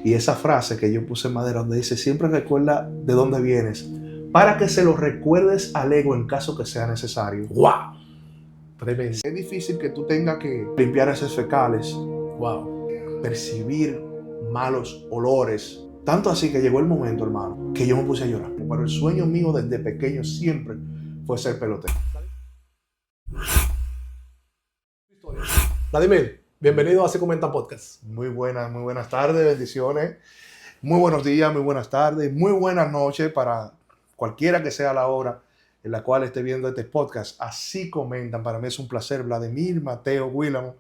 Y esa frase que yo puse en madera donde dice, siempre recuerda de dónde vienes, para que se lo recuerdes al ego en caso que sea necesario. ¡Wow! Tremendo. Es difícil que tú tengas que limpiar esos fecales, ¡Wow! percibir malos olores. Tanto así que llegó el momento, hermano, que yo me puse a llorar. Pero el sueño mío desde pequeño siempre fue ser pelotero. Vladimir, bienvenido a Se Comenta Podcast. Muy buenas tardes, bendiciones. Muy buenos días, muy buenas tardes, muy buenas noches para cualquiera que sea la hora en la cual esté viendo este podcast. Así comentan. Para mí es un placer, Vladimir, Mateo, Willamo.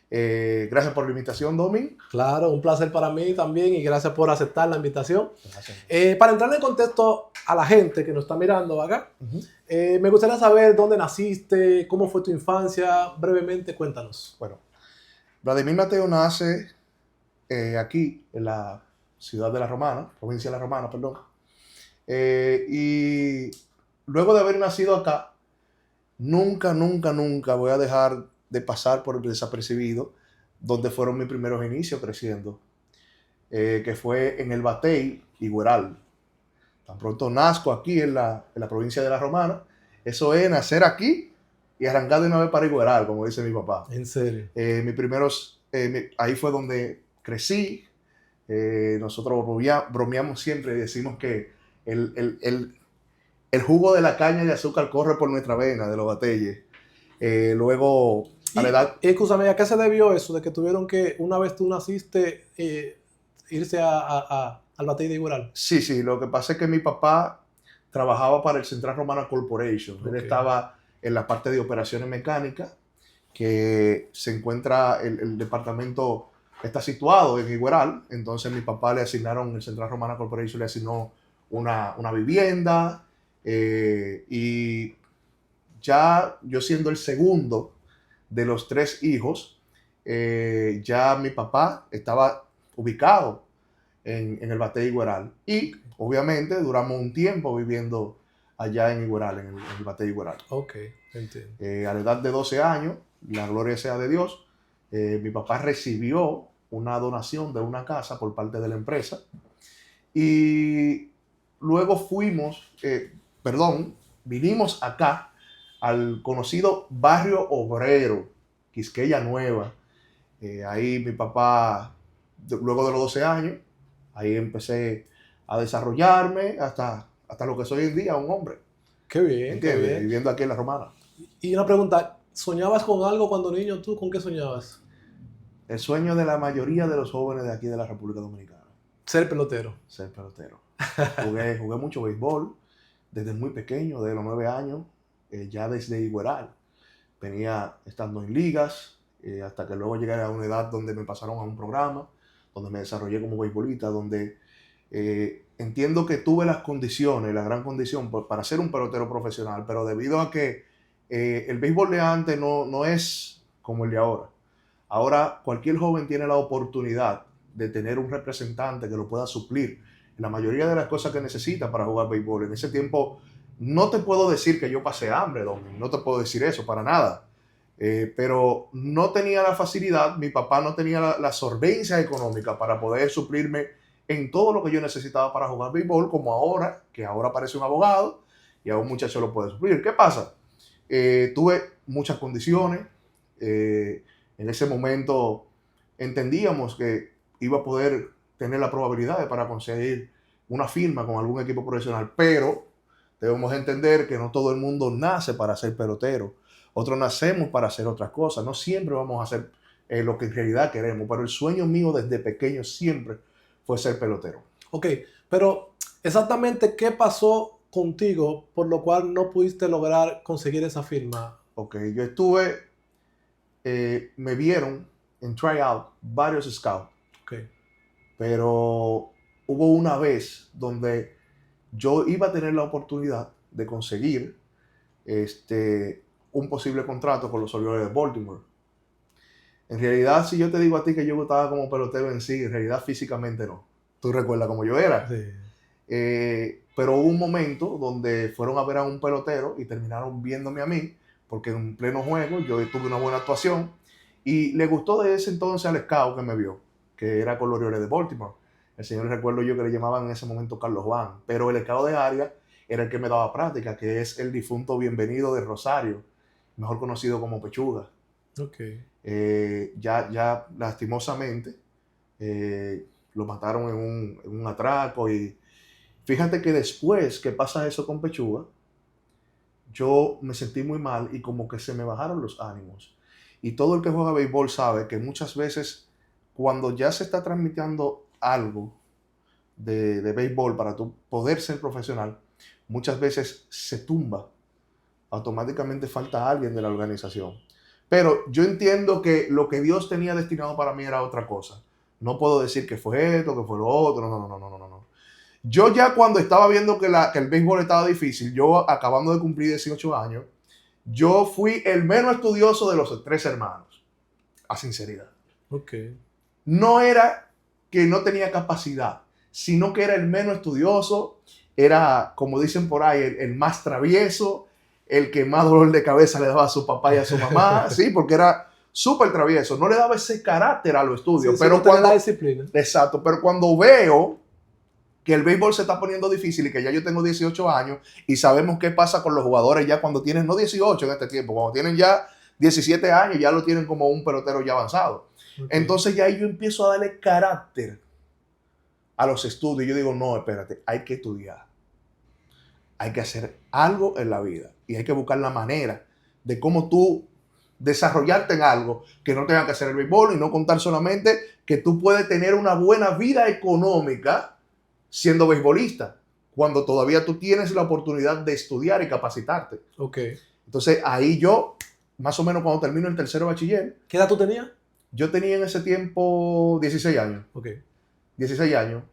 Gracias por la invitación, Domin. Claro, un placer para mí también y gracias por aceptar la invitación. Gracias. Para entrar en contexto a la gente que nos está mirando acá, me gustaría saber dónde naciste, cómo fue tu infancia, brevemente cuéntanos. Bueno, Vladimir Mateo nace aquí en la ciudad de La Romana, provincia de La Romana, perdón. Y luego de haber nacido acá, nunca voy a dejar de pasar por el desapercibido donde fueron mis primeros inicios creciendo, que fue en el Batey y Gueral. Tan pronto nazco aquí en la provincia de La Romana, eso es nacer aquí y arrancar de una vez para Igueral, como dice mi papá. ¿En serio? Ahí fue donde crecí. Nosotros bromeamos siempre y decimos que el jugo de la caña de azúcar corre por nuestra vena, de los Bateyes. Luego, a la edad... Escúchame, ¿a qué se debió eso? De que tuvieron que, una vez tú naciste, irse al Batey de Igueral. Sí, lo que pasa es que mi papá trabajaba para el Central Romana Corporation. Él estaba en la parte de operaciones mecánicas, que se encuentra, el departamento está situado en Igueral. Entonces mi papá le asignaron, el Central Romana Corporation le asignó una vivienda, y ya yo siendo el segundo de los tres hijos, ya mi papá estaba ubicado en el Batey Igueral. Y obviamente duramos un tiempo viviendo allá en Igueral, en el Batey Igueral. Ok, entiendo. A la edad de 12 años, la gloria sea de Dios, mi papá recibió una donación de una casa por parte de la empresa. Y luego vinimos acá al conocido barrio obrero, Quisqueya Nueva. Ahí mi papá, luego de los 12 años, ahí empecé a desarrollarme hasta lo que soy hoy en día, un hombre. Qué bien, qué bien. Viviendo aquí en La Romana. Y una pregunta, ¿soñabas con algo cuando niño? ¿Tú con qué soñabas? El sueño de la mayoría de los jóvenes de aquí de la República Dominicana. Ser pelotero. Ser pelotero. Jugué mucho béisbol desde muy pequeño, desde los 9 años, ya desde Igueral. Venía estando en ligas, hasta que luego llegué a una edad donde me pasaron a un programa, donde me desarrollé como beisbolista, donde entiendo que tuve las condiciones, la gran condición para ser un pelotero profesional, pero debido a que el béisbol de antes no es como el de ahora. Ahora cualquier joven tiene la oportunidad de tener un representante que lo pueda suplir en la mayoría de las cosas que necesita para jugar béisbol. En ese tiempo no te puedo decir que yo pasé hambre, Domin, no te puedo decir eso para nada. Pero no tenía la facilidad, mi papá no tenía la solvencia económica para poder suplirme en todo lo que yo necesitaba para jugar béisbol, como ahora, que ahora parece un abogado y a un muchacho lo puede suplir. ¿Qué pasa? Tuve muchas condiciones. En ese momento entendíamos que iba a poder tener la probabilidad para conseguir una firma con algún equipo profesional, pero debemos entender que no todo el mundo nace para ser pelotero. Otros nacemos para hacer otras cosas. No siempre vamos a hacer lo que en realidad queremos, pero el sueño mío desde pequeño siempre fue ser pelotero. Ok, pero exactamente qué pasó contigo por lo cual no pudiste lograr conseguir esa firma. Ok, yo estuve, me vieron en tryout varios scouts, Okay. pero hubo una vez donde yo iba a tener la oportunidad de conseguir un posible contrato con los Orioles de Baltimore. En realidad, si yo te digo a ti que yo estaba como pelotero en sí, en realidad físicamente no. Tú recuerdas cómo yo era. Sí. Pero hubo un momento donde fueron a ver a un pelotero y terminaron viéndome a mí, porque en pleno juego yo tuve una buena actuación y le gustó de ese entonces al scout que me vio, que era con los Orioles de Baltimore. El señor, recuerdo yo que le llamaban en ese momento Carlos Juan, pero el encargado de área era el que me daba práctica, que es el difunto Bienvenido de Rosario, mejor conocido como Pechuga. Ok. Ya lastimosamente lo mataron en un atraco y fíjate que después que pasa eso con Pechuga, yo me sentí muy mal y como que se me bajaron los ánimos. Y todo el que juega béisbol sabe que muchas veces cuando ya se está transmitiendo algo de béisbol para tú poder ser profesional, muchas veces se tumba. Automáticamente falta alguien de la organización. Pero yo entiendo que lo que Dios tenía destinado para mí era otra cosa. No puedo decir que fue esto, que fue lo otro. No. Yo ya cuando estaba viendo que el béisbol estaba difícil, yo acabando de cumplir 18 años, yo fui el menos estudioso de los tres hermanos. A sinceridad. Ok. No era que no tenía capacidad, sino que era el menos estudioso, era, como dicen por ahí, el más travieso, el que más dolor de cabeza le daba a su papá y a su mamá, sí, porque era súper travieso, no le daba ese carácter a los estudios. Sí, pero no cuando, la disciplina. exacto, pero cuando veo que el béisbol se está poniendo difícil y que ya yo tengo 18 años y sabemos qué pasa con los jugadores ya cuando tienen, no 18 en este tiempo, cuando tienen ya 17 años, ya lo tienen como un pelotero ya avanzado. Okay. Entonces ya ahí yo empiezo a darle carácter a los estudios. Yo digo, no, espérate, hay que estudiar. Hay que hacer algo en la vida y hay que buscar la manera de cómo tú desarrollarte en algo que no tenga que hacer el béisbol y no contar solamente que tú puedes tener una buena vida económica siendo beisbolista, cuando todavía tú tienes la oportunidad de estudiar y capacitarte. Ok. Entonces ahí yo, más o menos cuando termino el tercero bachiller. ¿Qué edad tú tenías? Yo tenía en ese tiempo 16 años. Ok. 16 años.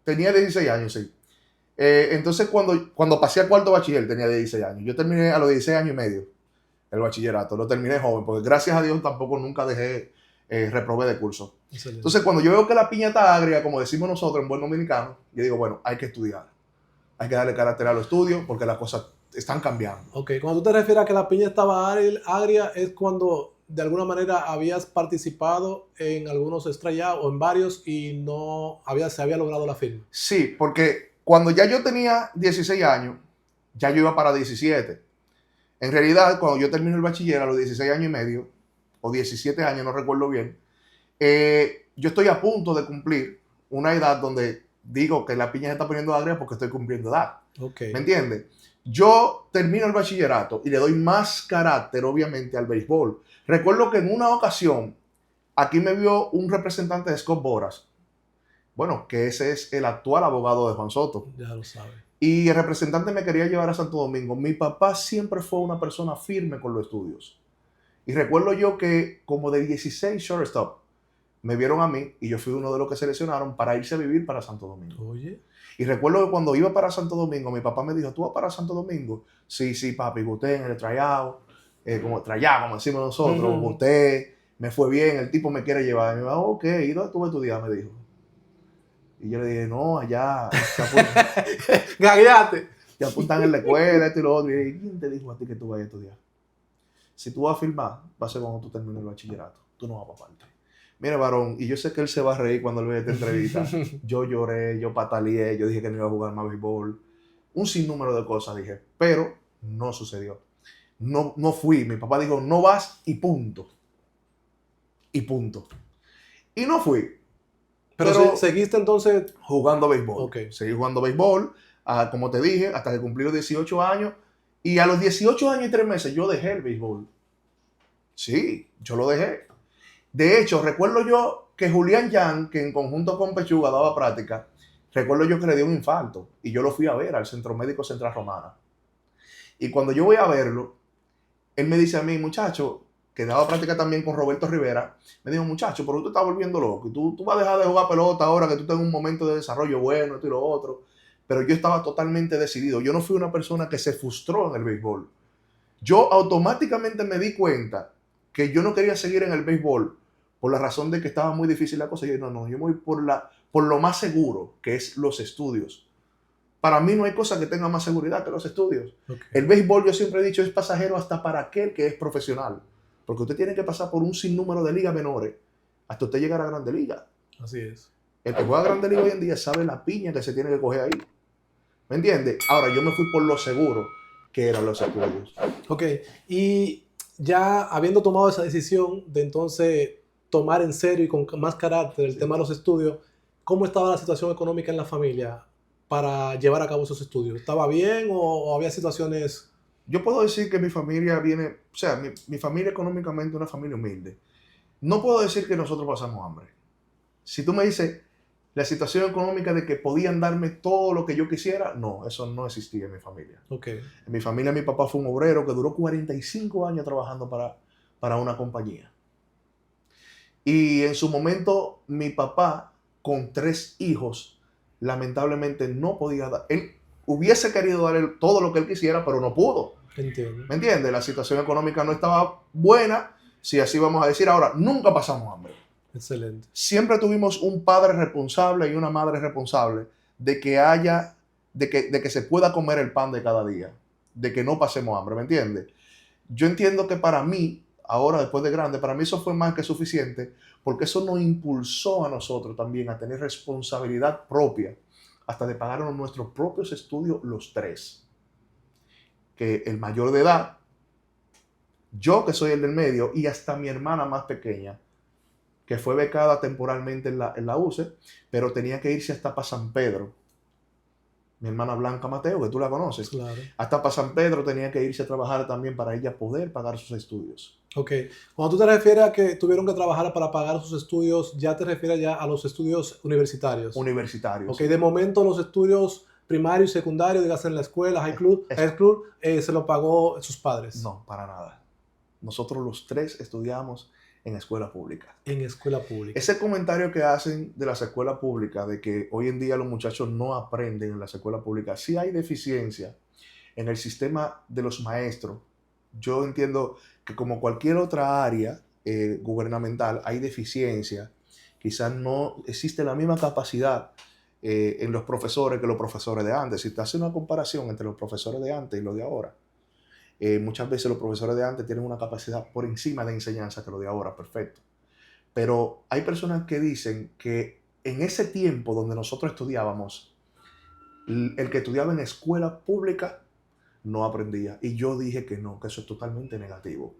Tenía 16 años, sí. Entonces cuando pasé a cuarto bachiller tenía 16 años. Yo terminé a los 16 años y medio el bachillerato. Lo terminé joven, porque gracias a Dios tampoco nunca dejé, reprobé de curso. Excelente. Entonces cuando yo veo que la piña está agria, como decimos nosotros en buen dominicano, yo digo, bueno, hay que estudiar. Hay que darle carácter a los estudios porque las cosas están cambiando. Ok, cuando tú te refieres a que la piña estaba agria, es cuando de alguna manera habías participado en algunos estrellados o en varios y no se había logrado la firma. Sí, porque cuando ya yo tenía 16 años, ya yo iba para 17. En realidad, cuando yo termino el bachiller a los 16 años y medio, o 17 años, no recuerdo bien, yo estoy a punto de cumplir una edad donde digo que la piña se está poniendo agria porque estoy cumpliendo edad. Okay. ¿Me entiendes? Yo termino el bachillerato y le doy más carácter, obviamente, al béisbol. Recuerdo que en una ocasión, aquí me vio un representante de Scott Boras. Bueno, que ese es el actual abogado de Juan Soto. Ya lo sabe. Y el representante me quería llevar a Santo Domingo. Mi papá siempre fue una persona firme con los estudios. Y recuerdo yo que como de 16 shortstop me vieron a mí y yo fui uno de los que seleccionaron para irse a vivir para Santo Domingo. Oye. Y recuerdo que cuando iba para Santo Domingo, mi papá me dijo, ¿tú vas para Santo Domingo? Sí, papi, gusté en el tryout, como decimos nosotros, gusté, me fue bien, el tipo me quiere llevar. Y me dijo, ok, ¿y dónde tú vas a estudiar? Me dijo. Y yo le dije, no, allá. Gagueate. Te apuntan en la escuela, esto y lo otro. Y dije, ¿quién te dijo a ti que tú vayas a estudiar? Si tú vas a firmar, va a ser cuando tú termines el bachillerato. Tú no vas para parte. Mire, varón, y yo sé que él se va a reír cuando él vea esta entrevista. Yo lloré, yo pataleé, yo dije que no iba a jugar más béisbol. Un sinnúmero de cosas dije, pero no sucedió. No fui. Mi papá dijo, no vas y punto. Y punto. Y no fui. Pero seguiste entonces jugando béisbol. Okay. Seguí jugando béisbol, como te dije, hasta que cumplí los 18 años. Y a los 18 años y 3 meses yo dejé el béisbol. Sí, yo lo dejé. De hecho, recuerdo yo que Julián Yan, que en conjunto con Pechuga daba práctica, recuerdo yo que le dio un infarto. Y yo lo fui a ver al Centro Médico Central Romana. Y cuando yo voy a verlo, él me dice a mí, muchacho, que daba práctica también con Roberto Rivera, me dijo, muchacho, pero tú te estás volviendo loco. Tú vas a dejar de jugar pelota ahora que tú tengas un momento de desarrollo bueno, esto y lo otro. Pero yo estaba totalmente decidido. Yo no fui una persona que se frustró en el béisbol. Yo automáticamente me di cuenta que yo no quería seguir en el béisbol por la razón de que estaba muy difícil la cosa. Yo no, yo me voy por lo más seguro, que es los estudios. Para mí no hay cosa que tenga más seguridad que los estudios. Okay. El béisbol, yo siempre he dicho, es pasajero hasta para aquel que es profesional. Porque usted tiene que pasar por un sinnúmero de ligas menores hasta usted llegar a Grande Liga. Así es. El que juega Grande Liga hoy en día sabe la piña que se tiene que coger ahí. ¿Me entiendes? Ahora, yo me fui por lo seguro, que eran los estudios. Ok, y ya habiendo tomado esa decisión de entonces tomar en serio y con más carácter el Sí. tema de los estudios, ¿cómo estaba la situación económica en la familia para llevar a cabo esos estudios? ¿Estaba bien o había situaciones? Yo puedo decir que mi familia viene, o sea, mi familia económicamente es una familia humilde. No puedo decir que nosotros pasamos hambre. Si tú me dices la situación económica de que podían darme todo lo que yo quisiera, no, eso no existía en mi familia. Ok, En mi familia mi papá fue un obrero que duró 45 años trabajando para una compañía. Y en su momento mi papá, con 3 hijos, lamentablemente no podía dar. Él hubiese querido dar todo lo que él quisiera, pero no pudo. entiendo. ¿Me entiendes? La situación económica no estaba buena, si así vamos a decir. Ahora, nunca pasamos hambre. Excelente. Siempre tuvimos un padre responsable y una madre responsable de que haya, de que se pueda comer el pan de cada día, de que no pasemos hambre, ¿me entiendes? Yo entiendo que para mí, ahora después de grande, para mí eso fue más que suficiente, porque eso nos impulsó a nosotros también a tener responsabilidad propia, hasta de pagar nuestros propios estudios los tres. Que el mayor de edad, yo que soy el del medio, y hasta mi hermana más pequeña, que fue becada temporalmente en la UCE, pero tenía que irse hasta para San Pedro. Mi hermana Blanca Mateo, que tú la conoces, Claro. hasta para San Pedro tenía que irse a trabajar también para ella poder pagar sus estudios. Ok. Cuando tú te refieres a que tuvieron que trabajar para pagar sus estudios, ya te refieres ya a los estudios universitarios. Universitarios. Ok, de momento los estudios primarios y secundarios, digas en la escuela, high school, se lo pagó sus padres. No, para nada. Nosotros los tres estudiamos en escuela pública. En escuela pública. Ese comentario que hacen de las escuelas públicas, de que hoy en día los muchachos no aprenden en las escuelas públicas, sí hay deficiencia en el sistema de los maestros. Yo entiendo que como cualquier otra área gubernamental hay deficiencia. Quizás no existe la misma capacidad en los profesores que los profesores de antes. Si te hace una comparación entre los profesores de antes y los de ahora, muchas veces los profesores de antes tienen una capacidad por encima de enseñanza que los de ahora, perfecto. Pero hay personas que dicen que en ese tiempo donde nosotros estudiábamos, el que estudiaba en escuela pública no aprendía. Y yo dije que no, que eso es totalmente negativo.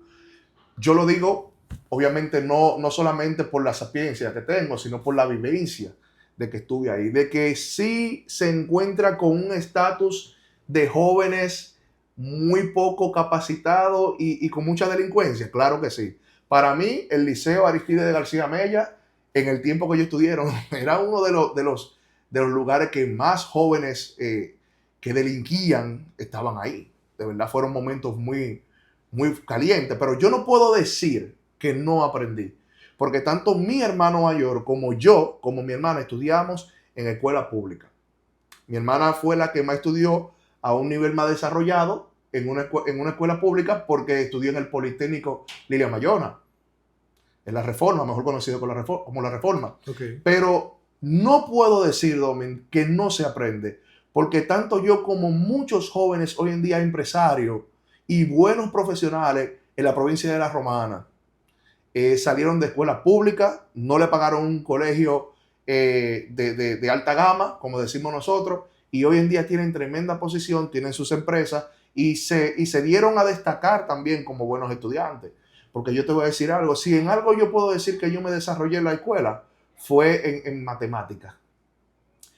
Yo lo digo, obviamente, no solamente por la sapiencia que tengo, sino por la vivencia de que estuve ahí. De que sí se encuentra con un estatus de jóvenes muy poco capacitados y con mucha delincuencia. Claro que sí. Para mí, el Liceo Aristides de García Mella, en el tiempo que yo estudiaron, era uno de los lugares que más jóvenes que delinquían estaban ahí. De verdad fueron momentos muy, muy calientes, pero yo no puedo decir que no aprendí, porque tanto mi hermano mayor como yo, como mi hermana, estudiamos en escuela pública. Mi hermana fue la que más estudió a un nivel más desarrollado en una escuela pública porque estudió en el Politécnico Lilian Mayona, en la Reforma, mejor conocido como la Reforma. Okay. Pero no puedo decir, Domin, que no se aprende, porque tanto yo como muchos jóvenes hoy en día empresarios y buenos profesionales en la provincia de La Romana salieron de escuela pública, no le pagaron un colegio de alta gama, como decimos nosotros, y hoy en día tienen tremenda posición, tienen sus empresas y se dieron a destacar también como buenos estudiantes. Porque yo te voy a decir algo, si en algo yo puedo decir que yo me desarrollé en la escuela, fue en matemáticas.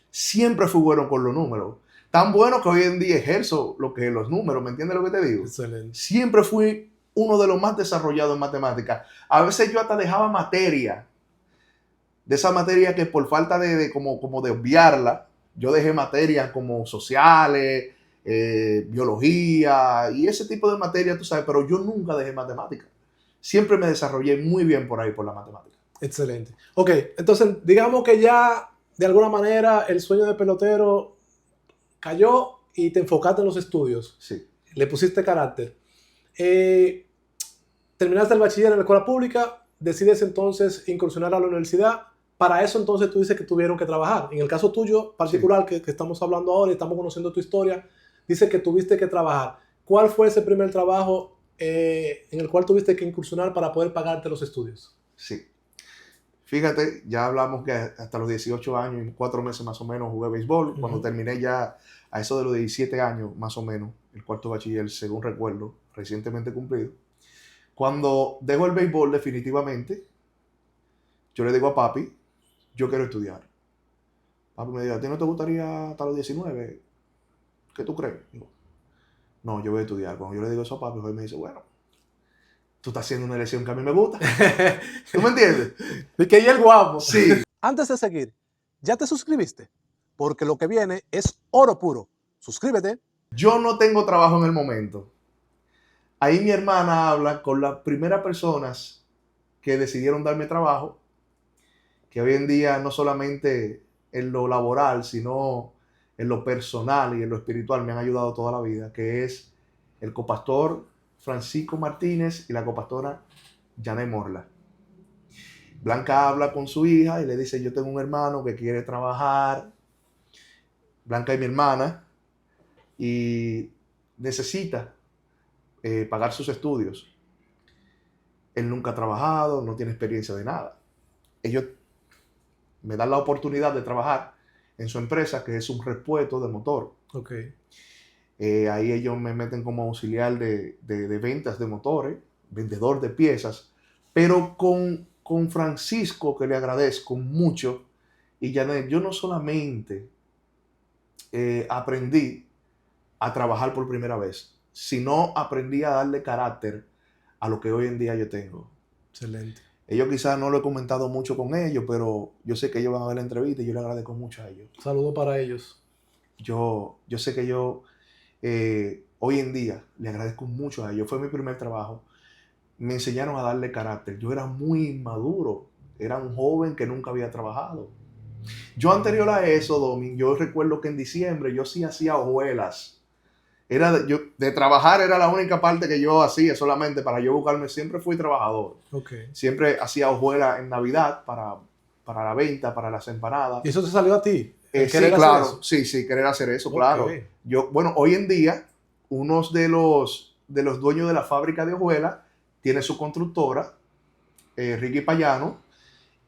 Siempre fui bueno con los números. Tan bueno que hoy en día ejerzo lo que es los números, ¿me entiendes lo que te digo? Excelente. Siempre fui uno de los más desarrollados en matemáticas. A veces yo hasta dejaba materia, de esa materia que por falta de obviarla, yo dejé materias como sociales, biología y ese tipo de materias, tú sabes, pero yo nunca dejé matemáticas. Siempre me desarrollé muy bien por ahí, por la matemática. Excelente. Ok, entonces digamos que ya de alguna manera el sueño de pelotero cayó y te enfocaste en los estudios. Sí. Le pusiste carácter. Terminaste el bachiller en la escuela pública, decides entonces incursionar a la universidad. Para eso entonces tú dices que tuvieron que trabajar. En el caso tuyo particular, sí, que estamos hablando ahora y estamos conociendo tu historia, dice que tuviste que trabajar. ¿Cuál fue ese primer trabajo en el cual tuviste que incursionar para poder pagarte los estudios? Sí. Fíjate, ya hablamos que hasta los 18 años y 4 meses más o menos jugué béisbol. Cuando terminé ya a eso de los 17 años más o menos, el cuarto bachiller, según recuerdo, recientemente cumplido. Cuando dejo el béisbol definitivamente, yo le digo a papi, yo quiero estudiar. Papi me dice, ¿a ti no te gustaría hasta los 19? ¿Qué tú crees? Digo, no, yo voy a estudiar. Cuando yo le digo eso a papi, él me dice, bueno, tú estás haciendo una elección que a mí me gusta. ¿Tú me entiendes? Y que ahí el guapo. Sí. Antes de seguir, ¿ya te suscribiste? Porque lo que viene es oro puro. Suscríbete. Yo no tengo trabajo en el momento. Ahí mi hermana habla con las primeras personas que decidieron darme trabajo, que hoy en día no solamente en lo laboral, sino en lo personal y en lo espiritual me han ayudado toda la vida, que es el copastor Francisco Martínez y la copastora Janet Morla. Blanca habla con su hija y le dice, yo tengo un hermano que quiere trabajar, Blanca es mi hermana, y necesita pagar sus estudios. Él nunca ha trabajado, no tiene experiencia de nada. Ellos me dan la oportunidad de trabajar en su empresa, que es un repuesto de motor. Okay. Ahí ellos me meten como auxiliar de ventas de motores, vendedor de piezas, pero con Francisco, que le agradezco mucho, y Janet, yo no solamente aprendí a trabajar por primera vez, sino aprendí a darle carácter a lo que hoy en día yo tengo. Excelente. Ellos quizás no lo he comentado mucho con ellos, pero yo sé que ellos van a ver la entrevista y yo le agradezco mucho a ellos. Saludo para ellos. Yo sé que yo hoy en día le agradezco mucho a ellos. Fue mi primer trabajo. Me enseñaron a darle carácter. Yo era muy inmaduro. Era un joven que nunca había trabajado. Yo anterior a eso, Domin, yo recuerdo que en diciembre yo sí hacía hojuelas. De trabajar era la única parte que yo hacía solamente para yo buscarme. Siempre fui trabajador. Okay. Siempre hacía hojuelas en Navidad para la venta, para las empanadas. ¿Y eso te salió a ti? Sí, claro. Sí, querer hacer eso, okay. Claro. Bueno, hoy en día, uno de los dueños de la fábrica de hojuelas tiene su constructora, Ricky Payano,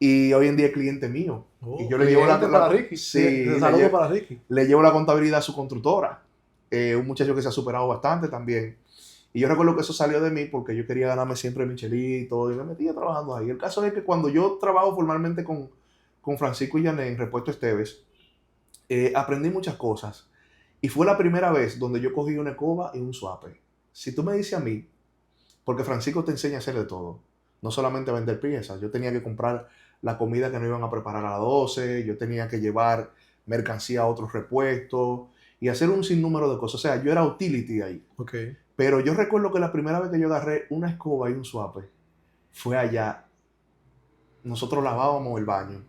y hoy en día es cliente mío. Y yo le llevo para Ricky. Sí, saludo para Ricky. Le llevo la contabilidad a su constructora. Un muchacho que se ha superado bastante también. Y yo recuerdo que eso salió de mí porque yo quería ganarme siempre Michelito y me metía trabajando ahí. El caso es que cuando yo trabajo formalmente con Francisco y Janet en Repuesto Esteves, aprendí muchas cosas. Y fue la primera vez donde yo cogí una escoba y un suape. Si tú me dices a mí, porque Francisco te enseña a hacer de todo, no solamente a vender piezas. Yo tenía que comprar la comida que no iban a preparar a las 12, yo tenía que llevar mercancía a otros repuestos y hacer un sinnúmero de cosas. O sea, yo era utility ahí. Okay. Pero yo recuerdo que la primera vez que yo agarré una escoba y un suape fue allá. Nosotros lavábamos el baño.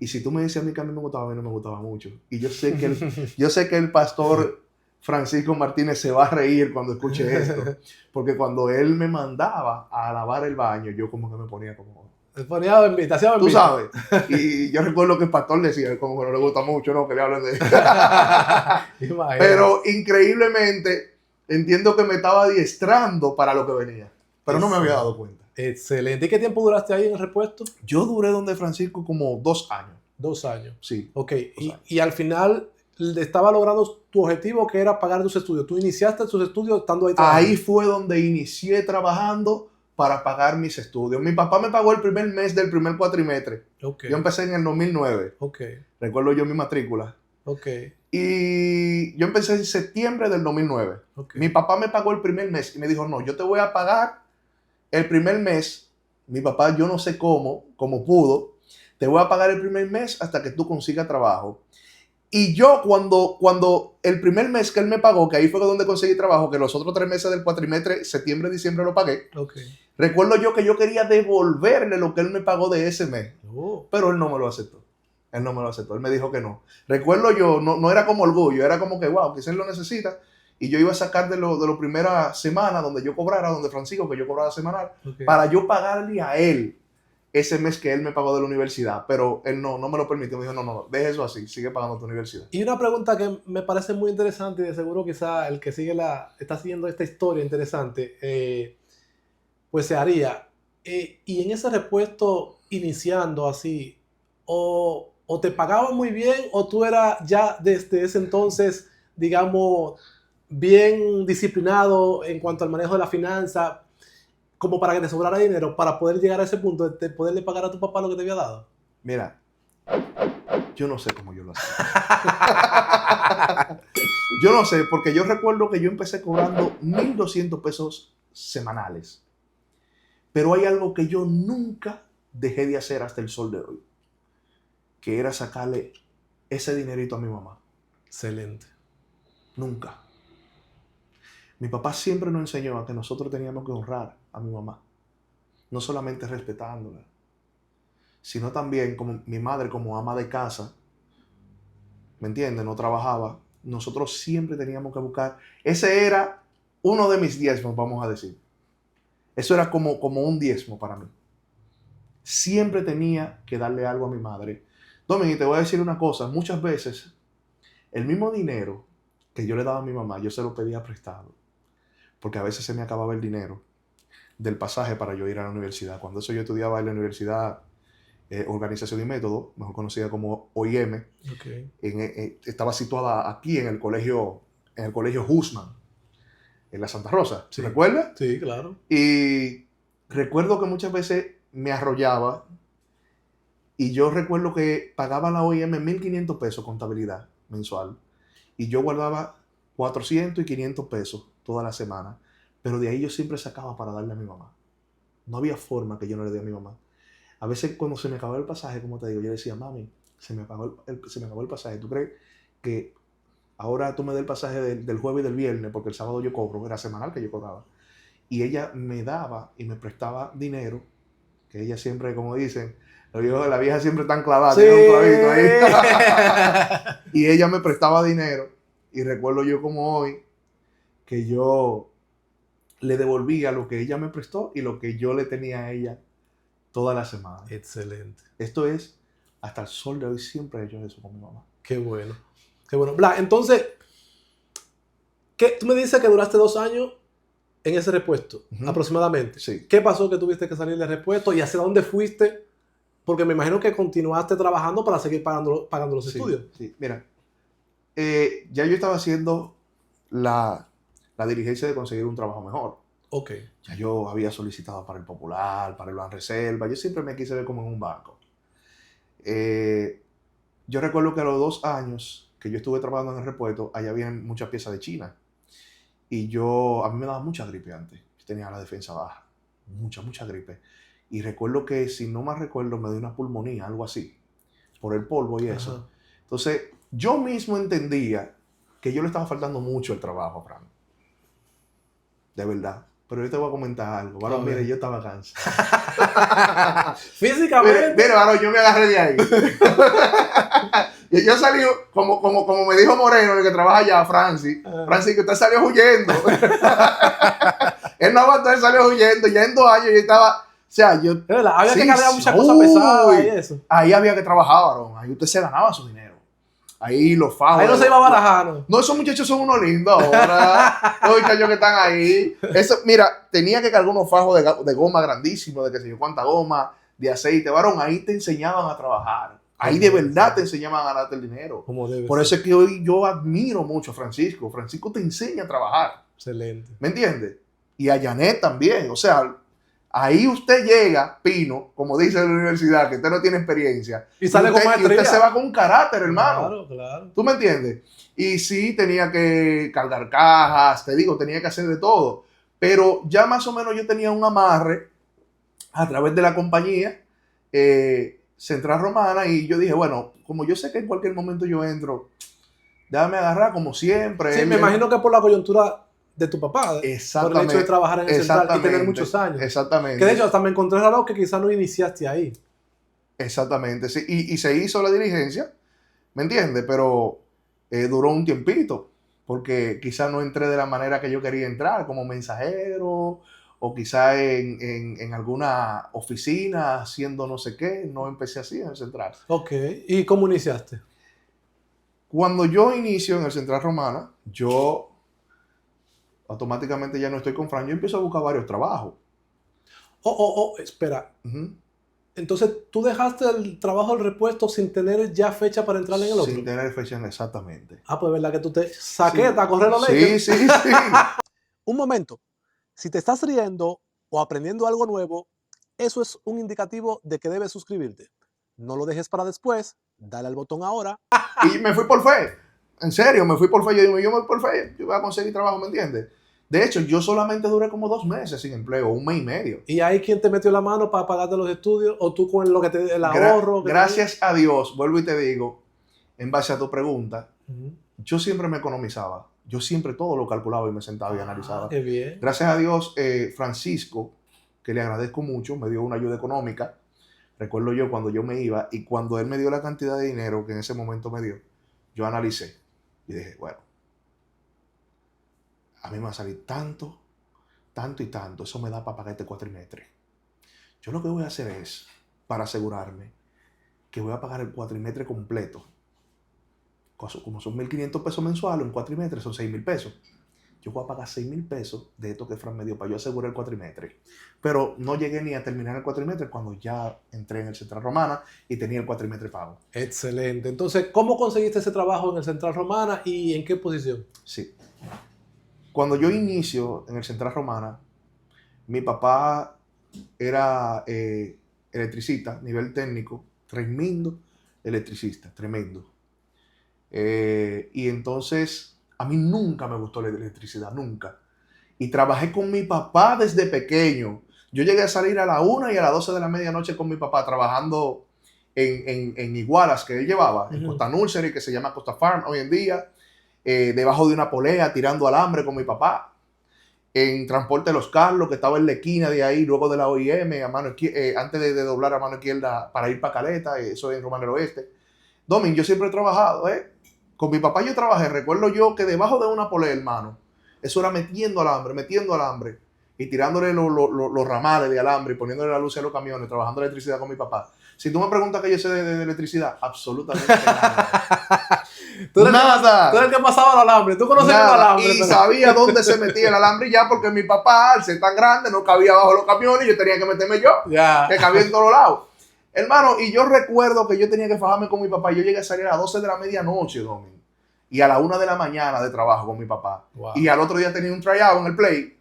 Y si tú me decías a mí que a mí me gustaba, a mí no me gustaba mucho. Y yo sé que el pastor Francisco Martínez se va a reír cuando escuche esto. Porque cuando él me mandaba a lavar el baño, yo como que me ponía como... Te ponía en vista. Tú sabes. Y yo recuerdo que el pastor decía, como que no le gusta mucho, ¿no? Que le hablen de... Pero increíblemente, entiendo que me estaba adiestrando para lo que venía. Pero no me había dado cuenta. Excelente. ¿Y qué tiempo duraste ahí en el repuesto? Yo duré donde Francisco como 2 años. 2 años. Sí. Ok. Y al final estaba logrando tu objetivo, que era pagar tus estudios. ¿Tú iniciaste tus estudios estando ahí trabajando? Ahí fue donde inicié trabajando para pagar mis estudios. Mi papá me pagó el primer mes del primer cuatrimestre. Okay. Yo empecé en el 2009. Okay. Recuerdo yo mi matrícula. Okay. Y yo empecé en septiembre del 2009. Okay. Mi papá me pagó el primer mes y me dijo, no, yo te voy a pagar el primer mes. Mi papá, yo no sé cómo pudo, te voy a pagar el primer mes hasta que tú consigas trabajo. Y yo cuando el primer mes que él me pagó, que ahí fue donde conseguí trabajo, que los otros 3 meses del cuatrimestre, septiembre, diciembre lo pagué. Okay. Recuerdo yo que yo quería devolverle lo que él me pagó de ese mes. Pero él no me lo aceptó. Él no me lo aceptó. Él me dijo que no. Recuerdo yo, no era como orgullo, era como que, wow, quizás él lo necesita. Y yo iba a sacar de la primera semana donde yo cobrara, donde Francisco, que yo cobraba semanal, para yo pagarle a él ese mes que él me pagó de la universidad. Pero él no me lo permitió. Me dijo, no, deje eso así, sigue pagando tu universidad. Y una pregunta que me parece muy interesante y de seguro quizá el que está siguiendo esta historia interesante, pues se haría. Y en ese repuesto, iniciando así, o te pagaban muy bien, o tú eras ya desde ese entonces, digamos, bien disciplinado en cuanto al manejo de la finanza, como para que te sobrara dinero, para poder llegar a ese punto de poderle pagar a tu papá lo que te había dado? Mira, yo no sé cómo yo lo hacía. Yo no sé, porque yo recuerdo que yo empecé cobrando 1.200 pesos semanales. Pero hay algo que yo nunca dejé de hacer hasta el sol de hoy, que era sacarle ese dinerito a mi mamá. Excelente. Nunca. Mi papá siempre nos enseñó a que nosotros teníamos que honrar a mi mamá. No solamente respetándola, sino también como mi madre, como ama de casa, ¿me entiendes? No trabajaba. Nosotros siempre teníamos que buscar. Ese era uno de mis diezmos, vamos a decir. Eso era como un diezmo para mí. Siempre tenía que darle algo a mi madre. Domen, y te voy a decir una cosa. Muchas veces, el mismo dinero que yo le daba a mi mamá, yo se lo pedía prestado. Porque a veces se me acababa el dinero del pasaje para yo ir a la universidad. Cuando eso yo estudiaba en la universidad, Organización y Método, mejor conocida como OIM, Okay. estaba situada aquí en el colegio Husman, en la Santa Rosa. Sí. ¿Recuerdas? Sí, claro. Y recuerdo que muchas veces me arrollaba y yo recuerdo que pagaba la OIM 1.500 pesos contabilidad mensual y yo guardaba 400 y 500 pesos toda la semana, pero de ahí yo siempre sacaba para darle a mi mamá. No había forma que yo no le diera a mi mamá. A veces cuando se me acababa el pasaje, como te digo, yo decía, mami, se me acabó el pasaje. ¿Tú crees que ahora tú me des el pasaje del jueves y del viernes, porque el sábado yo cobro, era semanal que yo cobraba? Y ella me daba y me prestaba dinero, que ella siempre, como dicen, la vieja siempre tan clavada, Sí. tiene un clavito ahí. Y ella me prestaba dinero. Y recuerdo yo como hoy que yo le devolvía lo que ella me prestó y lo que yo le tenía a ella toda la semana. Excelente. Esto es, hasta el sol de hoy siempre he hecho eso con mi mamá. Qué bueno. Qué bueno. Bla, entonces, tú me dices que duraste 2 años en ese repuesto, aproximadamente. Sí. ¿Qué pasó que tuviste que salir del repuesto y hacia dónde fuiste? Porque me imagino que continuaste trabajando para seguir pagando los estudios. Sí, mira, ya yo estaba haciendo la diligencia de conseguir un trabajo mejor. Ok. Ya yo había solicitado para el Popular, para el Banreserva. Yo siempre me quise ver como en un banco. Yo recuerdo que a los 2 años que yo estuve trabajando en el repuesto, allá había muchas piezas de China. Y a mí me daba mucha gripe antes. Yo tenía la defensa baja. Mucha gripe. Y recuerdo que, si no mal recuerdo, me dio una pulmonía, algo así. Por el polvo y eso. Ajá. Entonces, yo mismo entendía que yo le estaba faltando mucho el trabajo a Fran. De verdad. Pero yo te voy a comentar algo. Varón, mire, yo estaba cansado. Físicamente. Mire, varón, yo me agarré de ahí. Y yo salí, como me dijo Moreno, el que trabaja allá, Francis, que usted salió huyendo. Él no aguantó, él salió huyendo. Ya en 2 años yo estaba, o sea, yo... Había que cargar muchas cosas pesadas y eso. Ahí había que trabajar, varón. Ahí usted se ganaba su dinero. Ahí los fajos. Ahí no se iba a barajar. No, esos muchachos son unos lindos ahora. Los muchachos que están ahí. Eso, mira, tenía que cargar unos fajos de goma grandísimos, de qué sé yo cuánta goma, de aceite. Varón, ahí te enseñaban a trabajar. Ahí de verdad te enseñaban a ganarte el dinero. Por eso es que hoy yo admiro mucho a Francisco. Francisco te enseña a trabajar. Excelente. ¿Me entiendes? Y a Janet también. O sea, ahí usted llega, Pino, como dice la universidad, que usted no tiene experiencia. Y sale con maestría. Y usted se va con un carácter, hermano. Claro, claro. ¿Tú me entiendes? Y sí, tenía que cargar cajas, te digo, tenía que hacer de todo. Pero ya más o menos yo tenía un amarre a través de la compañía Central Romana, y yo dije, bueno, como yo sé que en cualquier momento yo entro, déjame agarrar como siempre. Sí, me imagino que por la coyuntura de tu papá, exactamente, por el hecho de trabajar en el Central y tener muchos años. Exactamente. Que de hecho hasta me encontré raro que quizás no iniciaste ahí. Exactamente, sí. Y se hizo la diligencia, ¿me entiendes? Pero duró un tiempito, porque quizás no entré de la manera que yo quería entrar, como mensajero, o quizás en alguna oficina haciendo no sé qué. No empecé así en el Central. Ok, ¿y cómo iniciaste? Cuando yo inicio en el Central Romana, yo automáticamente ya no estoy con Fran, yo empiezo a buscar varios trabajos. Espera. Entonces, ¿tú dejaste el trabajo del repuesto sin tener ya fecha para entrar en el otro? Sin tener fecha exactamente. Ah, pues verdad que tú te saqué Sí, a correr los sí, Lakers. sí, sí. Un momento. Si te estás riendo o aprendiendo algo nuevo, eso es un indicativo de que debes suscribirte. No lo dejes para después, dale al botón ahora. Y me fui por fe. En serio, me fui por fe. Yo digo, yo me voy por fe. Yo voy a conseguir trabajo, ¿me entiendes? De hecho, yo solamente duré como 2 meses sin empleo, 1 mes y medio. ¿Y hay quien te metió la mano para pagarte los estudios? ¿O tú con lo que te, el ahorro? Gracias a Dios, vuelvo y te digo, en base a tu pregunta, Uh-huh. yo siempre me economizaba. Yo siempre todo lo calculaba y me sentaba y analizaba. Qué bien. Gracias a Dios, Francisco, que le agradezco mucho, me dio una ayuda económica. Recuerdo yo cuando yo me iba y cuando él me dio la cantidad de dinero que en ese momento me dio, yo analicé y dije, bueno, a mí me va a salir tanto, tanto y tanto, eso me da para pagar este cuatrimestre. Yo lo que voy a hacer es, para asegurarme, que voy a pagar el cuatrimestre completo. Como son 1.500 pesos mensuales, un cuatrimestre son 6.000 pesos. Yo voy a pagar 6.000 pesos de esto que Fran me dio para yo asegurar el cuatrimestre. Pero no llegué ni a terminar el cuatrimestre cuando ya entré en el Central Romana y tenía el cuatrimestre pago. Excelente. Entonces, ¿cómo conseguiste ese trabajo en el Central Romana y en qué posición? Sí. Cuando yo inicio en el Central Romana, mi papá era electricista, nivel técnico, tremendo electricista, tremendo. Y entonces, a mí nunca me gustó la electricidad, nunca. Y trabajé con mi papá desde pequeño. Yo llegué a salir a la 1 y a las 12 de la medianoche con mi papá trabajando en igualas que él llevaba, en Costa Nursery, que se llama Costa Farm hoy en día, debajo de una polea, tirando alambre con mi papá, en Transporte Los Carlos, que estaba en la esquina de ahí, luego de la OIM, a mano antes de doblar a mano izquierda para ir para Caleta, eso en Román del Oeste. Domin, yo siempre he trabajado, con mi papá yo trabajé, recuerdo yo que debajo de una polea, hermano, eso era metiendo alambre y tirándole los ramales de alambre y poniéndole la luz a los camiones, trabajando electricidad con mi papá. Si tú me preguntas que yo sé de electricidad, absolutamente nada. Tú eres Nada. Tú eres el que pasaba el alambre. Tú conoces el alambre. Y sabía dónde se metía el alambre ya, porque mi papá, al ser tan grande, no cabía bajo los camiones y yo tenía que meterme yo, que cabía en todos lados. Hermano, y yo recuerdo que yo tenía que fajarme con mi papá. Yo llegué a salir a las 12 de la medianoche, Domingo, y a la 1 de la mañana de trabajo con mi papá. Wow. Y al otro día tenía un tryout en el Play,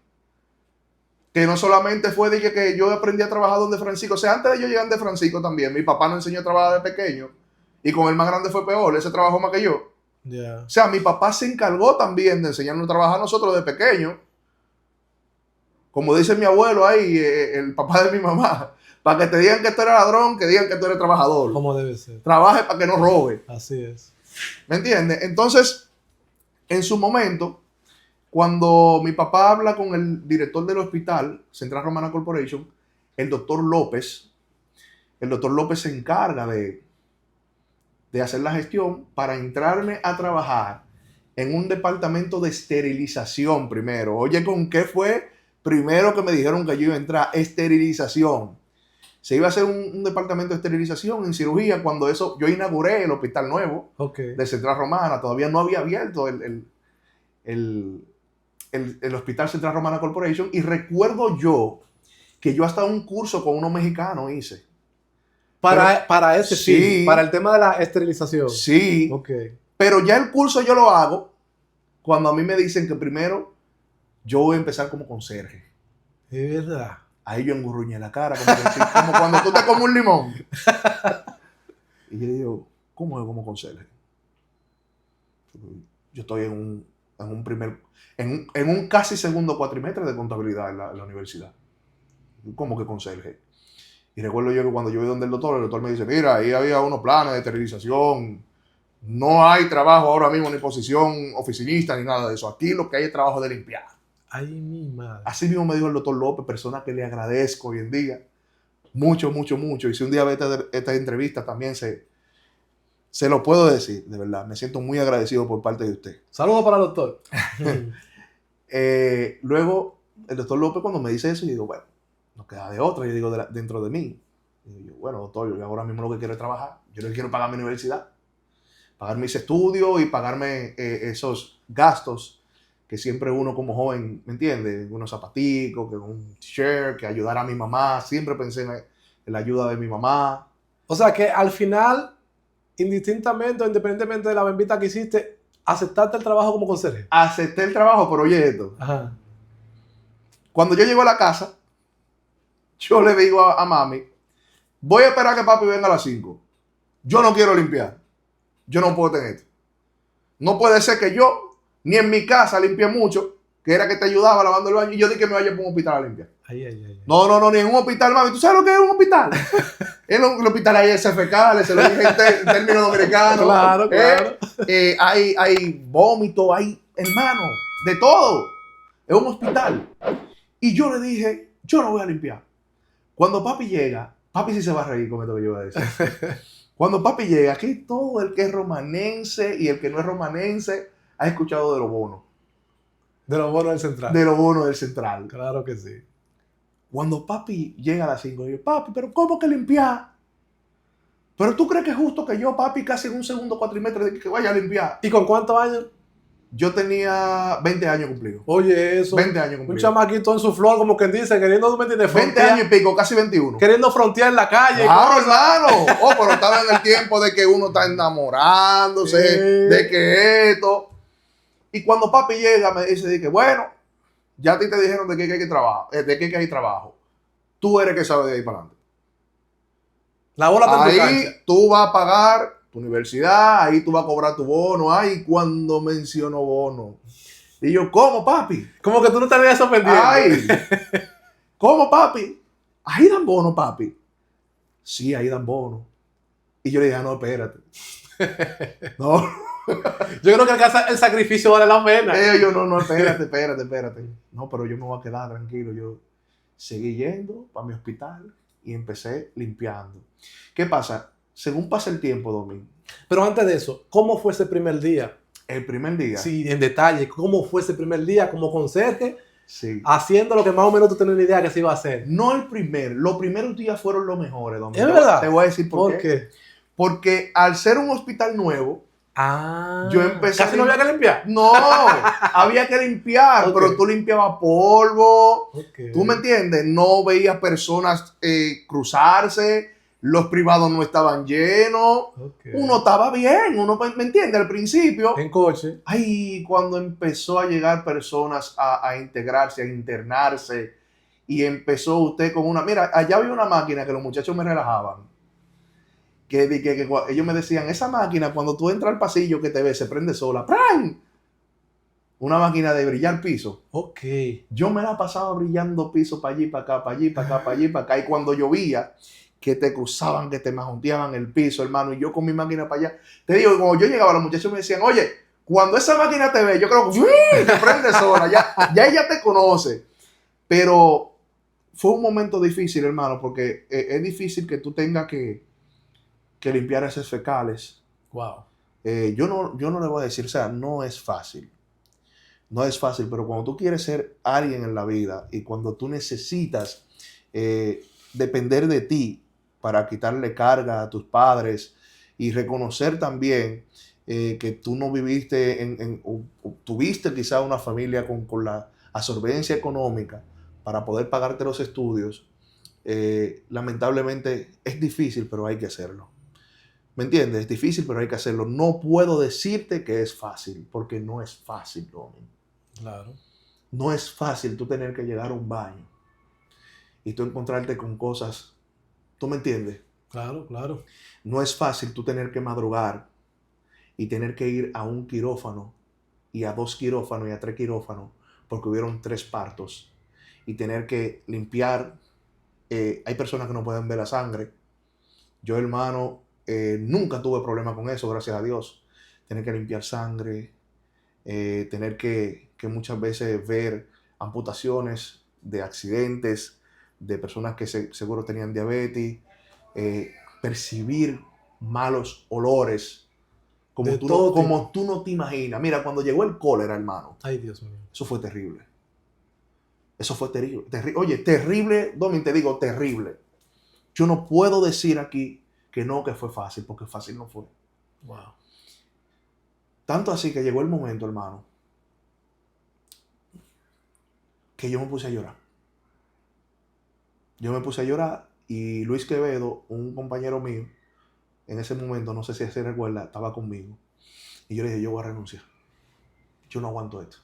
que no solamente fue de que yo aprendí a trabajar donde Francisco, o sea, antes de yo llegar de Francisco también, mi papá nos enseñó a trabajar de pequeño, y con el más grande fue peor, ese trabajó más que yo. Yeah. O sea, mi papá se encargó también de enseñarnos a trabajar a nosotros de pequeño. Como dice mi abuelo ahí, el papá de mi mamá, para que te digan que tú eres ladrón, que digan que tú eres trabajador. Como debe ser. Trabaje para que no robe. Así es. ¿Me entiendes? Entonces, en su momento, cuando mi papá habla con el director del hospital, Central Romana Corporation, el doctor López se encarga de hacer la gestión para entrarme a trabajar en un departamento de esterilización primero. Oye, ¿con qué fue? Primero que me dijeron que yo iba a entrar, esterilización. Se iba a hacer un departamento de esterilización en cirugía cuando eso, yo inauguré el hospital nuevo de Central Romana. Todavía no había abierto el Hospital Central Romana Corporation. Y recuerdo yo que yo hasta un curso con unos mexicanos hice. Para ese sí, para el tema de la esterilización. Sí. Okay. Pero ya el curso yo lo hago cuando a mí me dicen que primero yo voy a empezar como conserje. Es verdad. Ahí yo engurruñé la cara, como cuando tú te comes un limón. Y yo digo, ¿cómo es como conserje? Yo estoy en un casi segundo cuatrimestre de contabilidad en la universidad. ¿Cómo que conserje? Y recuerdo yo que cuando yo voy donde el doctor me dice, mira, ahí había unos planes de esterilización, no hay trabajo ahora mismo ni posición oficinista ni nada de eso. Aquí lo que hay es trabajo de limpiar. Ay, mi madre. Así mismo me dijo el doctor López, persona que le agradezco hoy en día. Mucho, mucho, mucho. Y si un día ve esta entrevista también se lo puedo decir, de verdad. Me siento muy agradecido por parte de usted. Saludos para el doctor. Luego, el doctor López cuando me dice eso, yo digo, bueno, no queda de otra, yo digo dentro de mí. Y yo, bueno, doctor, yo ahora mismo lo que quiero es trabajar. Yo no quiero pagar mi universidad, pagar mis estudios y pagarme esos gastos que siempre uno como joven, ¿me entiende? Unos zapaticos, que un t-shirt, que ayudar a mi mamá. Siempre pensé la ayuda de mi mamá. O sea que al final, indistintamente o independientemente de la bembita que hiciste, aceptaste el trabajo como conserje. Acepté el trabajo, pero oye esto. Ajá. Cuando yo llego a la casa, yo le digo a mami, voy a esperar a que papi venga a las 5. Yo no quiero limpiar. Yo no puedo tener esto. No puede ser que yo, ni en mi casa limpié mucho, que era que te ayudaba lavando el baño, y yo dije que me vaya por un hospital a limpiar. Ay. No, ni en un hospital, mami. ¿Tú sabes lo que es un hospital? El hospital hay SFK, se lo dije en términos dominicanos. Claro. Hay vómito, hay, hermano, de todo. Es un hospital. Y yo le dije, yo no voy a limpiar. Cuando papi llega, papi sí se va a reír con esto que yo voy a decir. Cuando papi llega, aquí todo el que es romanense y el que no es romanense ha escuchado de los bonos. De los bonos del central. De los bonos del central. Claro que sí. Cuando papi llega a las 5, yo digo, papi, ¿pero cómo que limpiar? ¿Pero tú crees que es justo que yo, papi, casi en un segundo cuatrimestre de que vaya a limpiar? ¿Y con cuántos años? Yo tenía 20 años cumplidos. Oye, eso. 20 años Un cumplidos. chamaquito en su flor, como quien dice, queriendo, ¿tú me entiendes? 20 años y pico, casi 21. Queriendo frontear en la calle. Claro, hermano. Oh, pero estaba en el tiempo de que uno está enamorándose, Sí. de que esto. Y cuando papi llega, me dice que, bueno, ya a ti te dijeron de que hay que trabajar, de que hay trabajo. Tú eres que sabe de ahí para adelante. La bola está en tu Ahí cancha. tú vas a pagar tu universidad, ahí tú vas a cobrar tu bono. Ay, cuando menciono bono. Y yo, ¿cómo, papi? Como que tú no te habías sorprendido. Ay, ¿cómo, papi? Ahí dan bono, papi. Sí, ahí dan bono. Y yo le dije, no, espérate. No, Yo creo que el sacrificio vale la pena. yo no, espérate. No, pero yo me voy a quedar tranquilo. Yo seguí yendo para mi hospital y empecé limpiando. ¿Qué pasa? Según pasa el tiempo, Domingo, Pero antes de eso, ¿cómo fue ese primer día? el primer día. Sí, en detalle, ¿cómo fue ese primer día como conserje? Sí. Haciendo lo que más o menos tú tenías una idea que se iba a hacer. No el primer, los primeros días fueron los mejores, Domingo. ¿Es verdad? Te voy a decir por ¿Por qué. qué? Porque al ser un hospital nuevo, yo empecé Casi no había que limpiar. No, había que limpiar, Ok. pero tú limpiabas polvo, Okay. ¿tú me entiendes? No veías personas cruzarse, los privados no estaban llenos, Okay. uno estaba bien, uno me entiende al principio. En coche. Ay, cuando empezó a llegar personas a integrarse, a internarse, y empezó usted con una... Mira, allá había una máquina que los muchachos me relajaban. Que ellos me decían, esa máquina cuando tú entras al pasillo que te ves se prende sola. ¡Pran! Una máquina de brillar piso. Ok. Yo me la pasaba brillando piso para allí, para acá, para allí, para acá, para allí, para acá. Y cuando llovía, que te cruzaban, que te majonteaban el piso, hermano. Y yo con mi máquina para allá. Te digo, cuando yo llegaba, los muchachos me decían, oye, cuando esa máquina te ve, yo creo que te prende sola. Ya ella te conoce. Pero fue un momento difícil, hermano, porque es difícil que tú tengas que limpiar esos fecales. Wow. Yo no le voy a decir, o sea, no es fácil. No es fácil, pero cuando tú quieres ser alguien en la vida y cuando tú necesitas depender de ti para quitarle carga a tus padres y reconocer también que tú no viviste o tuviste quizá una familia con la absorbencia económica para poder pagarte los estudios, lamentablemente es difícil, pero hay que hacerlo. ¿Me entiendes? Es difícil, pero hay que hacerlo. No puedo decirte que es fácil, porque no es fácil, Domingo. Claro. No es fácil tú tener que llegar a un baño y tú encontrarte con cosas. ¿Tú me entiendes? Claro, claro. No es fácil tú tener que madrugar y tener que ir a un quirófano y a 2 quirófanos y a 3 quirófanos porque hubieron 3 partos y tener que limpiar. Hay personas que no pueden ver la sangre. Yo, hermano, nunca tuve problema con eso, gracias a Dios. Tener que limpiar sangre, tener que muchas veces ver amputaciones de accidentes, de personas que seguro tenían diabetes, percibir malos olores, como tú no te imaginas. Mira, cuando llegó el cólera, hermano, Ay, Dios mío. eso fue terrible. Eso fue terrible. Oye, terrible, Domin, te digo, terrible. Yo no puedo decir aquí que fue fácil, porque fácil no fue. Wow. Tanto así que llegó el momento, hermano, que yo me puse a llorar. Yo me puse a llorar Y Luis Quevedo, un compañero mío, en ese momento, no sé si se recuerda, estaba conmigo. Y yo le dije, yo voy a renunciar. Yo no aguanto esto.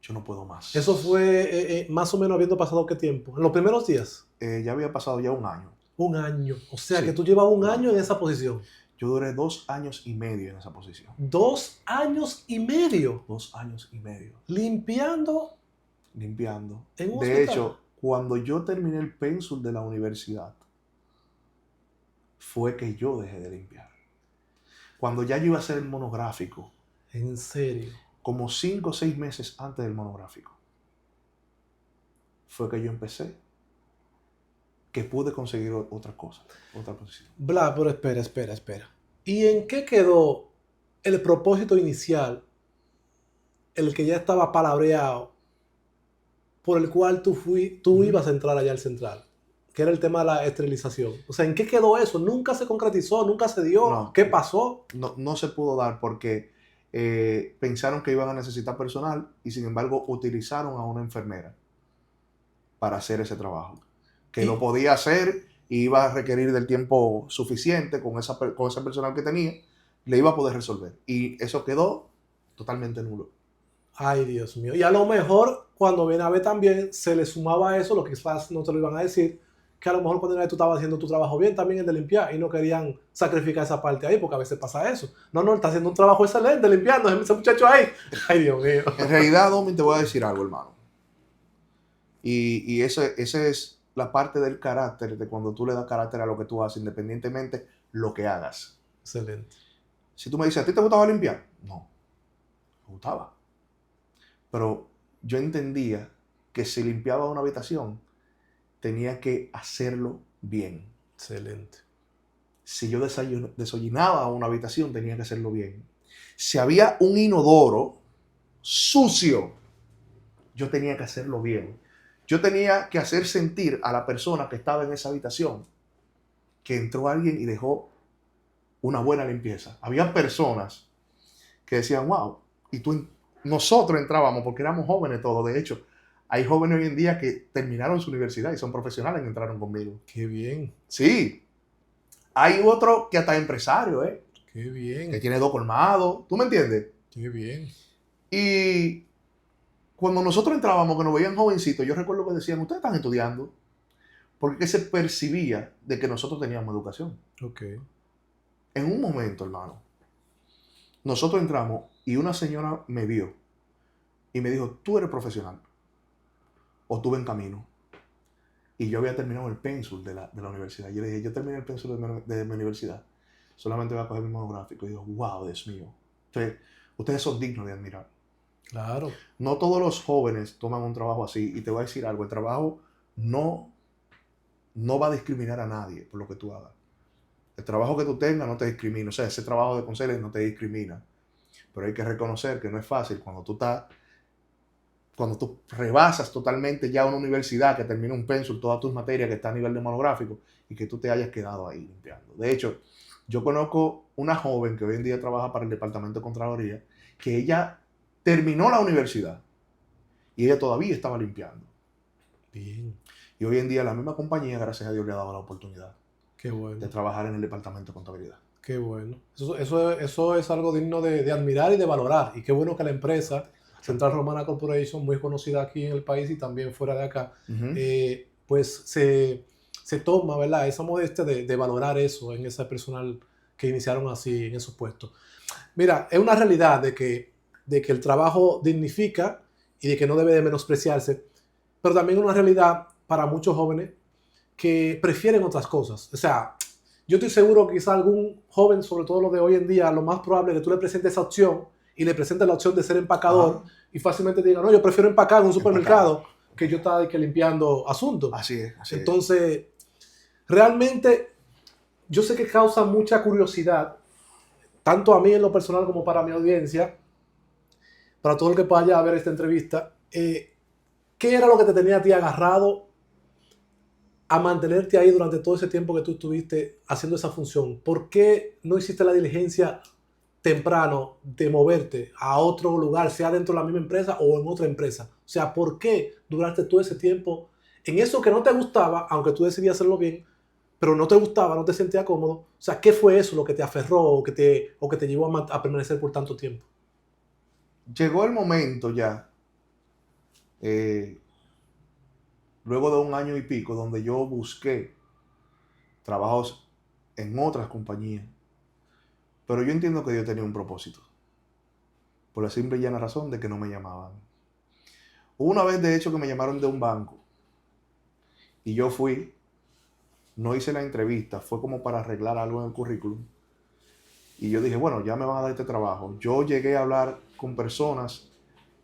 Yo no puedo más. Eso fue más o menos habiendo pasado ¿qué tiempo? ¿En los primeros días? Ya había pasado ya un año. Un año. O sea, Sí. que tú llevas un año en esa posición. Yo duré 2 años y medio en esa posición. 2 años y medio. 2 años y medio. Limpiando. Limpiando. En un De hospital. hecho, cuando yo terminé el pénsul de la universidad, fue que yo dejé de limpiar. Cuando ya yo iba a hacer el monográfico, En serio. como 5 o 6 meses antes del monográfico, fue que yo empecé, que pude conseguir otra cosa, otra posición. Bla, pero espera. ¿Y en qué quedó el propósito inicial, el que ya estaba palabreado, por el cual tú ibas a entrar allá al central? Que era el tema de la esterilización. O sea, ¿en qué quedó eso? ¿Nunca se concretizó? ¿Nunca se dio? No. ¿Qué pasó? No se pudo dar porque pensaron que iban a necesitar personal y sin embargo utilizaron a una enfermera para hacer ese trabajo. Que lo podía hacer y iba a requerir del tiempo suficiente con ese personal que tenía, le iba a poder resolver. Y eso quedó totalmente nulo. Ay, Dios mío. Y a lo mejor, cuando viene a ver también, se le sumaba a eso, lo que quizás no te lo iban a decir, que a lo mejor cuando tú estabas haciendo tu trabajo bien, también el de limpiar, y no querían sacrificar esa parte ahí, porque a veces pasa eso. No, él está haciendo un trabajo excelente limpiando, ese muchacho ahí. Ay, Dios mío. En realidad, Domi, te voy a decir algo, hermano. Y esa es la parte del carácter, de cuando tú le das carácter a lo que tú haces, independientemente lo que hagas. Excelente. Si tú me dices, ¿a ti te gustaba limpiar? No, me gustaba. Pero yo entendía que si limpiaba una habitación, tenía que hacerlo bien. Excelente. Si yo desollinaba una habitación, tenía que hacerlo bien. Si había un inodoro sucio, yo tenía que hacerlo bien. Yo tenía que hacer sentir a la persona que estaba en esa habitación que entró alguien y dejó una buena limpieza. Había personas que decían, wow, y nosotros entrábamos porque éramos jóvenes todos. De hecho, hay jóvenes hoy en día que terminaron su universidad y son profesionales y entraron conmigo. Qué bien. Sí. Hay otro que hasta es empresario, Qué bien. que tiene 2 colmados. ¿Tú me entiendes? Qué bien. Y cuando nosotros entrábamos, que nos veían jovencitos, yo recuerdo que decían, ustedes están estudiando. Porque se percibía de que nosotros teníamos educación. Ok. En un momento, hermano, nosotros entramos y una señora me vio y me dijo, tú eres profesional o tú ven en camino. Y yo había terminado el pénsul de la universidad. Yo le dije, yo terminé el pénsul de mi universidad. Solamente voy a coger mi monográfico. Y digo, wow, Dios mío. Ustedes son dignos de admirar. Claro. No todos los jóvenes toman un trabajo así. Y te voy a decir algo, el trabajo no va a discriminar a nadie por lo que tú hagas. El trabajo que tú tengas no te discrimina. O sea, ese trabajo de conserje no te discrimina. Pero hay que reconocer que no es fácil cuando tú rebasas totalmente ya una universidad que termina un pénsul, todas tus materias que está a nivel de monográfico y que tú te hayas quedado ahí limpiando. De hecho, yo conozco una joven que hoy en día trabaja para el Departamento de Contraloría, que ella terminó la universidad y ella todavía estaba limpiando. Bien. Y hoy en día la misma compañía, gracias a Dios, le ha dado la oportunidad Qué bueno. de trabajar en el Departamento de Contabilidad. Qué bueno. Eso es algo digno de admirar y de valorar. Y qué bueno que la empresa Central Romana Corporation, muy conocida aquí en el país y también fuera de acá, pues se toma, ¿verdad?, esa modestia de valorar eso en ese personal que iniciaron así en esos puestos. Mira, es una realidad de que el trabajo dignifica y de que no debe de menospreciarse, pero también es una realidad para muchos jóvenes que prefieren otras cosas. O sea, yo estoy seguro que quizá algún joven, sobre todo los de hoy en día, lo más probable es que tú le presentes esa opción y le presentes la opción de ser empacador y fácilmente te digan, no, yo prefiero empacar en un supermercado que yo estar limpiando asuntos. Así es. Entonces, realmente, yo sé que causa mucha curiosidad, tanto a mí en lo personal como para mi audiencia, para todo el que vaya a ver esta entrevista, ¿qué era lo que te tenía a ti agarrado a mantenerte ahí durante todo ese tiempo que tú estuviste haciendo esa función? ¿Por qué no hiciste la diligencia temprano de moverte a otro lugar, sea dentro de la misma empresa o en otra empresa? O sea, ¿por qué duraste todo ese tiempo En eso que no te gustaba, aunque tú decidías hacerlo bien, pero no te gustaba, no te sentías cómodo, o sea, ¿qué fue eso lo que te aferró o que te llevó a permanecer por tanto tiempo? Llegó el momento ya, eh, luego de un año y pico, donde yo busqué trabajos en otras compañías, pero yo entiendo que Dios tenía un propósito, por la simple y llana razón de que no me llamaban. Hubo una vez, de hecho, que me llamaron de un banco y yo fui, no hice la entrevista, fue como para arreglar algo en el currículum. Y yo dije, bueno, ya me van a dar este trabajo. Yo llegué a hablar con personas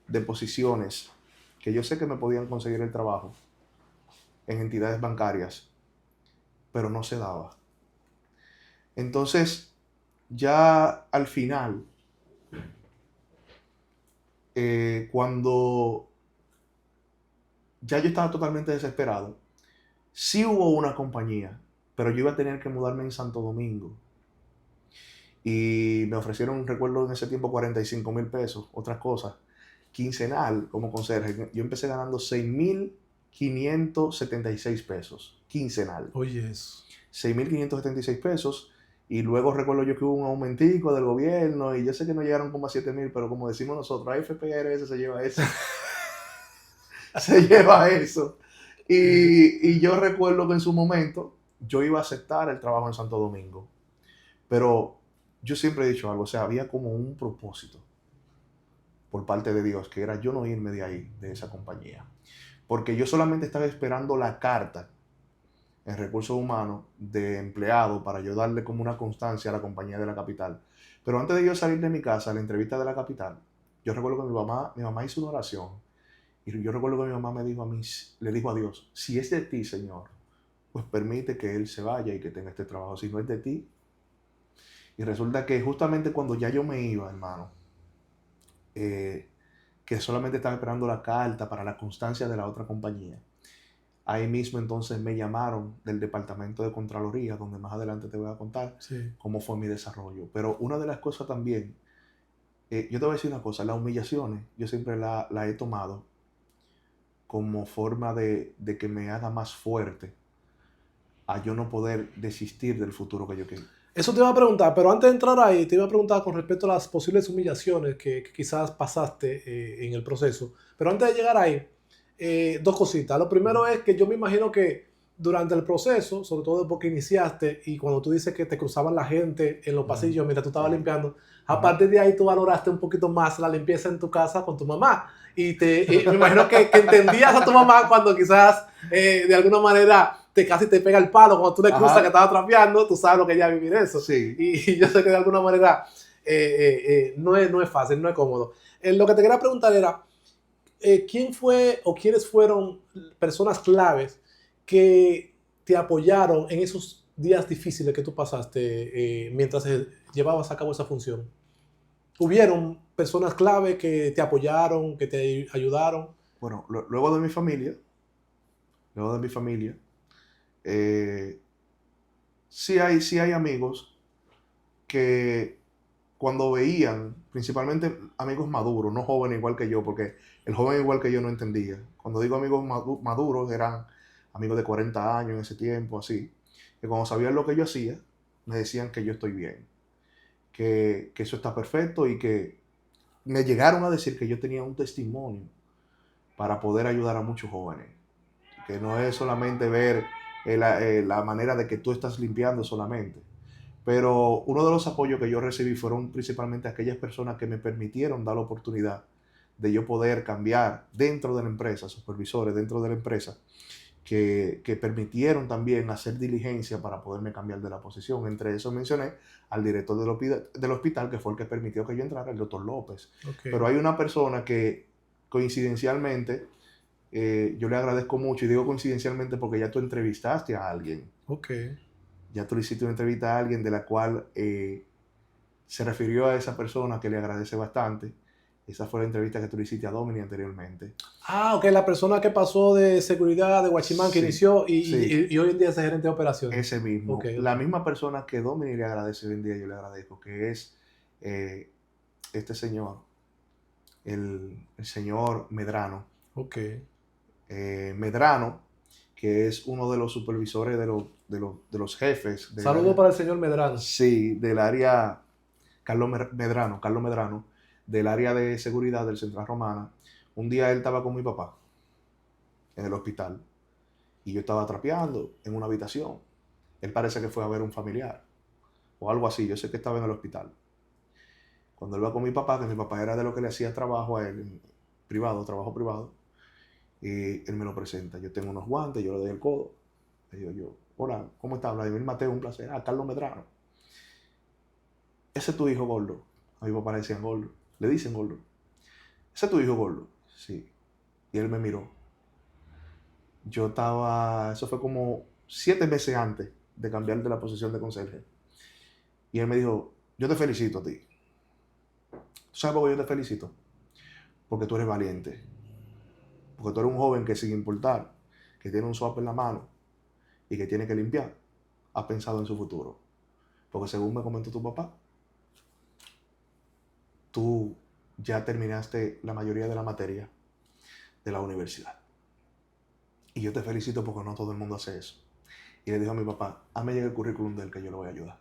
de posiciones que yo sé que me podían conseguir el trabajo en entidades bancarias, pero no se daba. Entonces, ya al final, cuando ya yo estaba totalmente desesperado, sí hubo una compañía, pero yo iba a tener que mudarme en Santo Domingo. Y me ofrecieron, recuerdo en ese tiempo, 45,000 pesos, otras cosas, quincenal como conserje. Yo empecé ganando 6,576 pesos, quincenal. Oye, eso. 6,576 pesos. Y luego recuerdo yo que hubo un aumentico del gobierno y yo sé que no llegaron como a 7,000, pero como decimos nosotros, AFPRS se lleva eso. Se lleva eso. Y yo recuerdo que en su momento yo iba a aceptar el trabajo en Santo Domingo. Pero yo siempre he dicho algo, o sea, había como un propósito por parte de Dios, que era yo no irme de ahí, de esa compañía. Porque yo solamente estaba esperando la carta en recursos humanos de empleado para yo darle como una constancia a la compañía de la capital. Pero antes de yo salir de mi casa a la entrevista de la capital, yo recuerdo que mi mamá hizo una oración. Y yo recuerdo que mi mamá me dijo a mí, le dijo a Dios, si es de ti, Señor, pues permite que él se vaya y que tenga este trabajo. Si no es de ti. Y resulta que justamente cuando ya yo me iba, hermano, que solamente estaba esperando la carta para la constancia de la otra compañía, ahí mismo entonces me llamaron del departamento de Contraloría, donde más adelante te voy a contar Sí. cómo fue mi desarrollo. Pero una de las cosas también, yo te voy a decir una cosa, las humillaciones yo siempre la he tomado como forma de que me haga más fuerte a yo no poder desistir del futuro que yo quiero. Eso te iba a preguntar, pero antes de entrar ahí, te iba a preguntar con respecto a las posibles humillaciones que quizás pasaste en el proceso. Pero antes de llegar ahí, dos cositas. Lo primero es que yo me imagino que durante el proceso, sobre todo porque iniciaste y cuando tú dices que te cruzaban la gente en los pasillos mientras tú estabas limpiando, a partir de ahí tú valoraste un poquito más la limpieza en tu casa con tu mamá. Y me imagino que entendías a tu mamá cuando quizás de alguna manera casi te pega el palo cuando tú le cruzas que Ajá. estaba trapeando, tú sabes lo que ella vivir eso. Sí. Y yo sé que de alguna manera no es fácil, no es cómodo. Lo que te quería preguntar era, ¿quién fue o quiénes fueron personas claves que te apoyaron en esos días difíciles que tú pasaste mientras llevabas a cabo esa función? ¿Hubieron personas clave que te apoyaron, que te ayudaron? Bueno, luego de mi familia, eh, sí hay amigos que cuando veían, principalmente amigos maduros, no jóvenes igual que yo, porque el joven igual que yo no entendía. Cuando digo amigos maduros, eran amigos de 40 años en ese tiempo, así, que cuando sabían lo que yo hacía, me decían que yo estoy bien, que eso está perfecto y que me llegaron a decir que yo tenía un testimonio para poder ayudar a muchos jóvenes, que no es solamente ver la manera de que tú estás limpiando solamente. Pero uno de los apoyos que yo recibí fueron principalmente aquellas personas que me permitieron dar la oportunidad de yo poder cambiar dentro de la empresa, supervisores dentro de la empresa, que permitieron también hacer diligencia para poderme cambiar de la posición. Entre eso mencioné al director del hospital, que fue el que permitió que yo entrara, el doctor López. Okay. Pero hay una persona que coincidencialmente, yo le agradezco mucho, y digo coincidencialmente porque ya tú entrevistaste a alguien, Ok. ya tú le hiciste una entrevista a alguien de la cual se refirió a esa persona que le agradece bastante. Esa fue la entrevista que tú le hiciste a Domini anteriormente. Ah, ok, la persona que pasó de seguridad de Guachimán, que Sí, inició sí, y hoy en día es gerente de operaciones. ese Ok, mismo. ok. La misma persona que Domini le agradece hoy en día, yo le agradezco, que es eh, este señor, el señor Medrano. Ok. Medrano que es uno de los supervisores de los jefes. Saludos para el señor Medrano. Sí, del área, Carlos Medrano, del área de seguridad del Central Romana. Un día él estaba con mi papá en el hospital y yo estaba trapeando en una habitación. Él parece que fue a ver un familiar o algo así. Yo sé que estaba en el hospital. Cuando él va con mi papá, que mi papá era de lo que le hacía trabajo a él, trabajo privado, y él me lo presenta. Yo tengo unos guantes, yo le doy el codo. Le digo yo, hola, ¿cómo estás? Vladimir Mateo, un placer. Ah, Carlos Medrano. Ese es tu hijo gordo. A mi papá le decían gordo. Le dicen gordo. Ese es tu hijo gordo. Sí. Y él me miró. Yo estaba, eso fue como 7 meses antes de cambiar de la posición de conserje. Y él me dijo, yo te felicito a ti. ¿Tú sabes por qué yo te felicito? Porque tú eres valiente. Porque tú eres un joven que sin importar, que tiene un swap en la mano y que tiene que limpiar, ha pensado en su futuro. Porque según me comentó tu papá, tú ya terminaste la mayoría de la materia de la universidad. Y yo te felicito porque no todo el mundo hace eso. Y le dijo a mi papá, hazme llegar el currículum del que yo le voy a ayudar.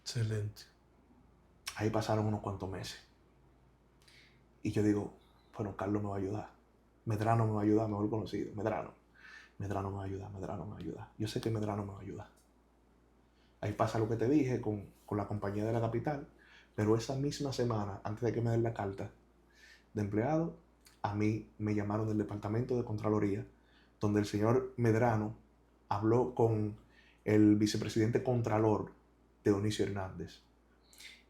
Excelente. Ahí pasaron unos cuantos meses. Y yo digo, bueno, Carlos me va a ayudar. Medrano me va a ayudar, mejor conocido. Medrano me va a ayudar, Medrano me va a ayudar. Yo sé que Medrano me va a ayudar. Ahí pasa lo que te dije con la compañía de la capital. Pero esa misma semana, antes de que me den la carta de empleado, a mí me llamaron del departamento de Contraloría, donde el señor Medrano habló con el vicepresidente Contralor, Dionisio Hernández,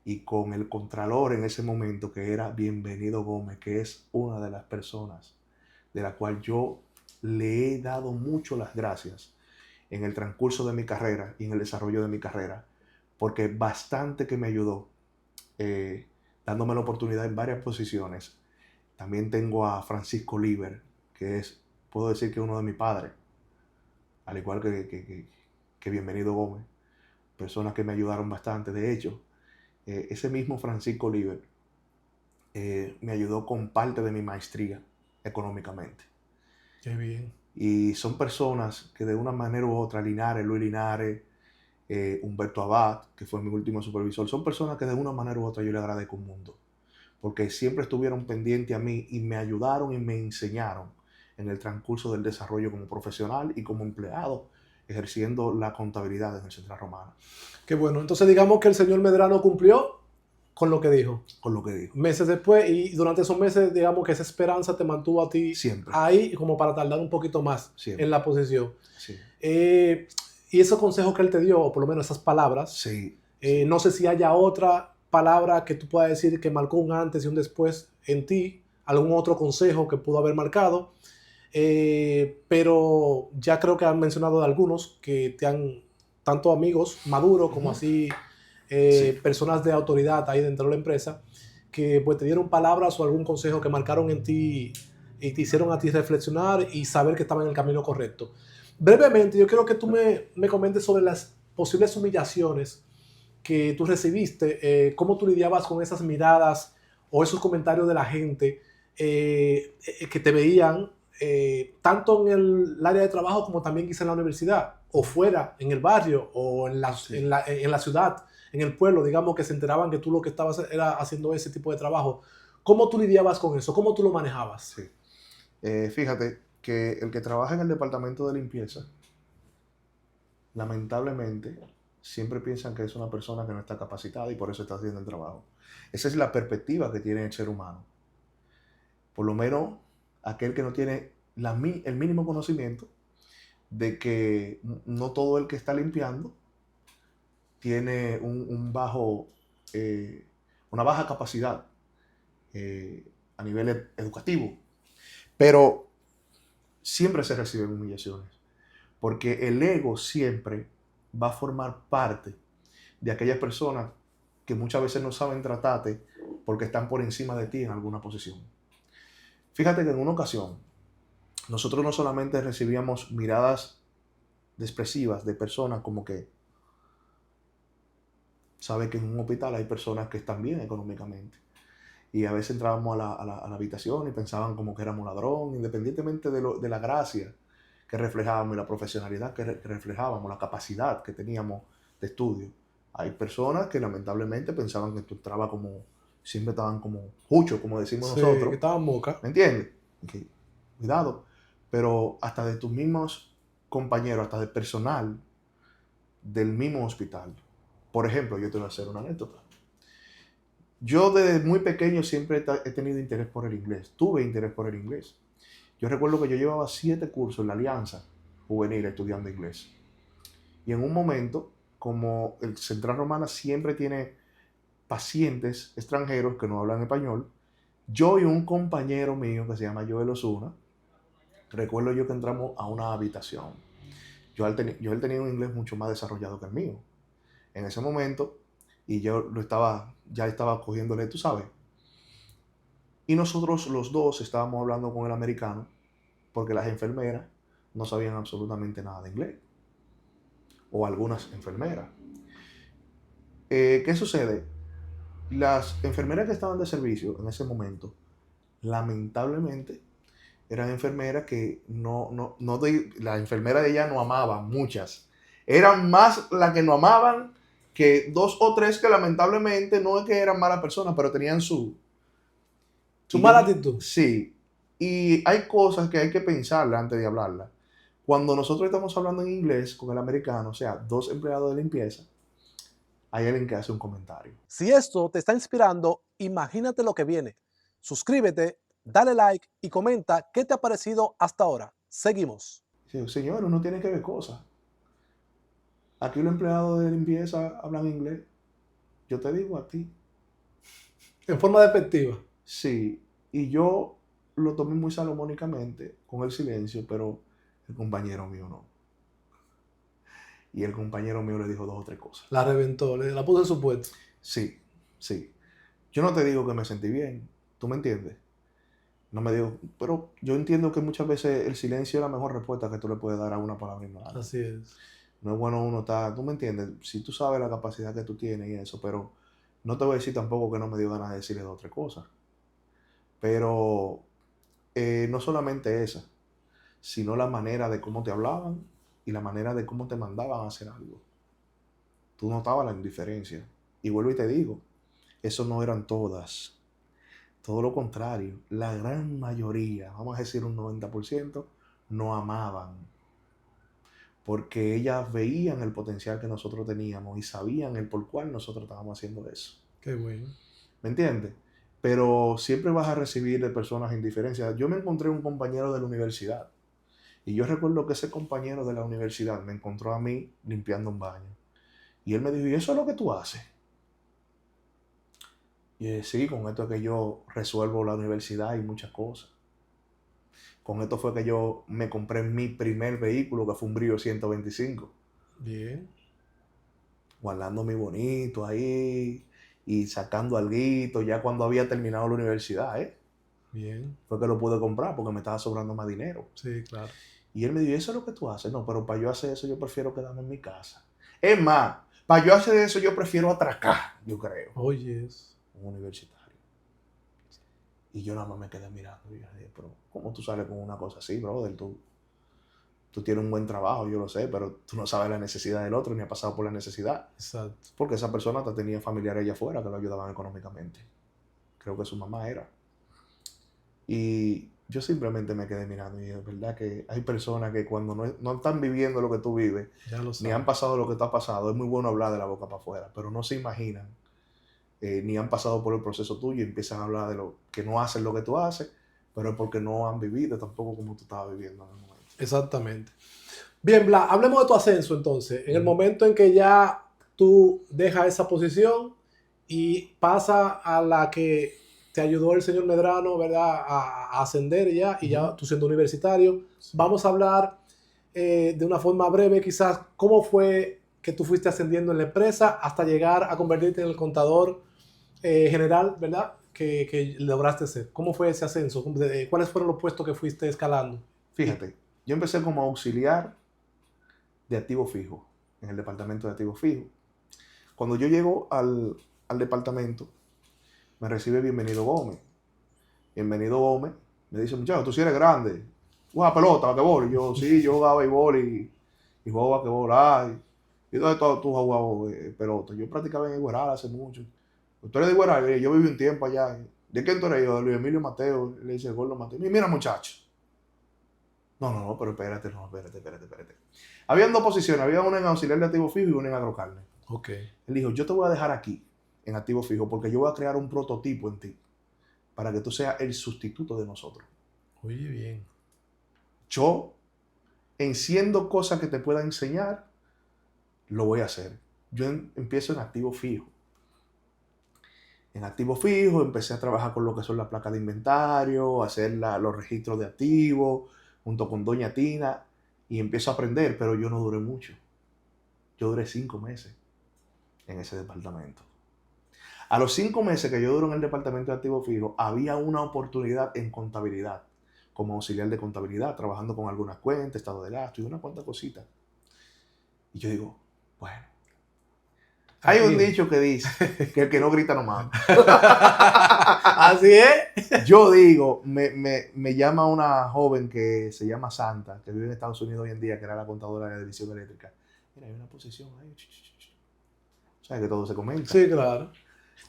y con el Contralor en ese momento, que era Bienvenido Gómez, que es una de las personas de la cual yo le he dado mucho las gracias en el transcurso de mi carrera y en el desarrollo de mi carrera, porque bastante que me ayudó, dándome la oportunidad en varias posiciones. También tengo a Francisco Liber, que es, puedo decir que es uno de mis padres, al igual que Bienvenido Gómez, personas que me ayudaron bastante. De hecho, ese mismo Francisco Liber me ayudó con parte de mi maestría económicamente. Qué bien. Y son personas que de una manera u otra, Luis Linares, Humberto Abad, que fue mi último supervisor, son personas que de una manera u otra yo le agradezco un mundo, porque siempre estuvieron pendientes a mí y me ayudaron y me enseñaron en el transcurso del desarrollo como profesional y como empleado, ejerciendo la contabilidad en el Central Romana. Qué bueno. Entonces digamos que el señor Medrano cumplió con lo que dijo. Con lo que dijo. Meses después, y durante esos meses, digamos que esa esperanza te mantuvo a ti siempre ahí como para tardar un poquito más siempre en la posición. Sí. Y esos consejos que él te dio, o por lo menos esas palabras, sí. No sé si haya otra palabra que tú puedas decir que marcó un antes y un después en ti, algún otro consejo que pudo haber marcado, pero ya creo que han mencionado de algunos que te han, tanto amigos maduros como así personas de autoridad ahí dentro de la empresa, que pues te dieron palabras o algún consejo que marcaron en ti y te hicieron a ti reflexionar y saber que estaba en el camino correcto. Brevemente, yo quiero que tú me comentes sobre las posibles humillaciones que tú recibiste, cómo tú lidiabas con esas miradas o esos comentarios de la gente que te veían tanto en el área de trabajo como también quizá en la universidad o fuera, en el barrio o en la ciudad, en el pueblo, digamos, que se enteraban que tú lo que estabas era haciendo ese tipo de trabajo. ¿Cómo tú lidiabas con eso? ¿Cómo tú lo manejabas? Sí. Fíjate que el que trabaja en el departamento de limpieza, lamentablemente, siempre piensan que es una persona que no está capacitada y por eso está haciendo el trabajo. Esa es la perspectiva que tiene el ser humano. Por lo menos aquel que no tiene el mínimo conocimiento de que no todo el que está limpiando tiene una baja capacidad a nivel educativo. Pero siempre se reciben humillaciones, porque el ego siempre va a formar parte de aquellas personas que muchas veces no saben tratarte porque están por encima de ti en alguna posición. Fíjate que en una ocasión nosotros no solamente recibíamos miradas expresivas de personas como que sabe que en un hospital hay personas que están bien económicamente. Y a veces entrábamos a la habitación y pensaban como que éramos ladrón, independientemente de la gracia que reflejábamos y la profesionalidad que reflejábamos, la capacidad que teníamos de estudio. Hay personas que lamentablemente pensaban que tú entrabas como, siempre estaban como jucho, como decimos Sí, que nosotros, estaban moca. ¿me entiendes? Que, cuidado, pero hasta de tus mismos compañeros, hasta del personal del mismo hospital. Por ejemplo, yo te voy a hacer una anécdota. Yo desde muy pequeño siempre he tenido interés por el inglés, tuve interés por el inglés. Yo recuerdo que yo llevaba 7 cursos en la Alianza Juvenil estudiando inglés. Y en un momento, como el Central Romana siempre tiene pacientes extranjeros que no hablan español, yo y un compañero mío que se llama Joel Osuna, recuerdo yo que entramos a una habitación. Él tenía un inglés mucho más desarrollado que el mío. En ese momento, y yo ya estaba cogiéndole, tú sabes. Y nosotros los dos estábamos hablando con el americano porque las enfermeras no sabían absolutamente nada de inglés. O algunas enfermeras. ¿Qué sucede? Las enfermeras que estaban de servicio en ese momento, lamentablemente, eran enfermeras que las enfermeras de ella no amaban, muchas. Eran más las que no amaban que 2 o 3 que lamentablemente no es que eran malas personas, pero tenían su... Su mala actitud. Sí. Y hay cosas que hay que pensarlas antes de hablarlas. Cuando nosotros estamos hablando en inglés con el americano, o sea, 2 empleados de limpieza, hay alguien que hace un comentario. Si esto te está inspirando, imagínate lo que viene. Suscríbete, dale like y comenta qué te ha parecido hasta ahora. Seguimos. Sí, señor, uno tiene que ver cosas. Aquí los empleados de limpieza hablan inglés. Yo te digo a ti. En forma despectiva. Sí, y yo lo tomé muy salomónicamente con el silencio, pero el compañero mío no. Y el compañero mío le dijo 2 o 3 cosas. La reventó, la puso en su puesto. Sí, sí. Yo no te digo que me sentí bien, ¿tú me entiendes? No me digo, pero yo entiendo que muchas veces el silencio es la mejor respuesta que tú le puedes dar a una palabra ignorante. Así es. No es bueno uno estar, tú me entiendes, si tú sabes la capacidad que tú tienes y eso, pero no te voy a decir tampoco que no me dio ganas de decirle 2 o 3 cosas. Pero no solamente esa, sino la manera de cómo te hablaban y la manera de cómo te mandaban a hacer algo. Tú notabas la indiferencia. Y vuelvo y te digo, eso no eran todas. Todo lo contrario, la gran mayoría, vamos a decir un 90%, no amaban. Porque ellas veían el potencial que nosotros teníamos y sabían el por cual nosotros estábamos haciendo eso. Qué bueno. ¿Me entiendes? Pero siempre vas a recibir de personas indiferencias. Yo me encontré un compañero de la universidad. Y yo recuerdo que ese compañero de la universidad me encontró a mí limpiando un baño. Y él me dijo, ¿y eso es lo que tú haces? Y yo dije, sí, con esto es que yo resuelvo la universidad y muchas cosas. Con esto fue que yo me compré mi primer vehículo, que fue un Brio 125. Bien. Guardándome bonito ahí y sacando alguito ya cuando había terminado la universidad, ¿eh? Bien. Fue que lo pude comprar porque me estaba sobrando más dinero. Sí, claro. Y él me dijo, ¿eso es lo que tú haces? No, pero para yo hacer eso yo prefiero quedarme en mi casa. Es más, para yo hacer eso yo prefiero atracar, yo creo. Oye, Un universitario. Y yo nada más me quedé mirando. Y yo dije, pero ¿cómo tú sales con una cosa así, brother? Tú tienes un buen trabajo, yo lo sé, pero tú no sabes la necesidad del otro ni has pasado por la necesidad. exacto. Porque esa persona hasta tenía familiares allá afuera que lo ayudaban económicamente. Creo que su mamá era. Y yo simplemente me quedé mirando y es verdad que hay personas que cuando no están viviendo lo que tú vives, Ya lo ni sabes. han pasado lo que tú has pasado, es muy bueno hablar de la boca para afuera, pero no se imaginan, ni han pasado por el proceso tuyo y empiezan a hablar de lo que no hacen lo que tú haces, pero es porque no han vivido tampoco como tú estabas viviendo en el momento. Exactamente. Bien, Blas, hablemos de tu ascenso entonces. En el momento en que ya tú dejas esa posición y pasa a la que te ayudó el señor Medrano, ¿verdad? A ascender ya, y ya tú siendo universitario. Vamos a hablar de una forma breve quizás cómo fue que tú fuiste ascendiendo en la empresa hasta llegar a convertirte en el contador general, ¿verdad? Que lograste ser. ¿Cómo fue ese ascenso? ¿Cuáles fueron los puestos que fuiste escalando? Fíjate, yo empecé como auxiliar de activo fijo, en el departamento de activo fijo. Cuando yo llego al departamento, me recibe Bienvenido Gómez. Bienvenido Gómez me dice, muchacho, tú sí eres grande. ¿Juega pelota, basquetbol? Y yo, sí, yo jugaba béisbol y juego basquetbol. Ay, ¿y dónde tú has jugado pelota? Yo practicaba en Igueral hace mucho. ¿Tú eres de Igueral? Yo viví un tiempo allá. ¿De quién tú eres? Yo, de Luis Emilio Mateo. Le dice el gordo Mateo. Mira, muchacho. No, pero espérate. Habían dos posiciones. Había una en auxiliar de activo fijo y una en agrocarne. Ok. Él dijo, yo te voy a dejar aquí, en activo fijo, porque yo voy a crear un prototipo en ti, para que tú seas el sustituto de nosotros. Oye, bien. Yo, enciendo cosas que te pueda enseñar, lo voy a hacer. Yo empiezo en activo fijo. En activo fijo empecé a trabajar con lo que son las placas de inventario, hacer los registros de activos, junto con Doña Tina, y empiezo a aprender, pero yo no duré mucho. Yo duré 5 meses en ese departamento. A los 5 meses que yo duré en el departamento de activo fijo, había una oportunidad en contabilidad, como auxiliar de contabilidad, trabajando con algunas cuentas, estado de gasto y una cuantas cositas. Y yo digo, bueno, hay un dicho que dice que el que no grita no manda. Así es. Yo digo, me llama una joven que se llama Santa, que vive en Estados Unidos hoy en día, que era la contadora de la división eléctrica. Mira, hay una posición ahí. O sea, que todo se comenta. Sí, claro.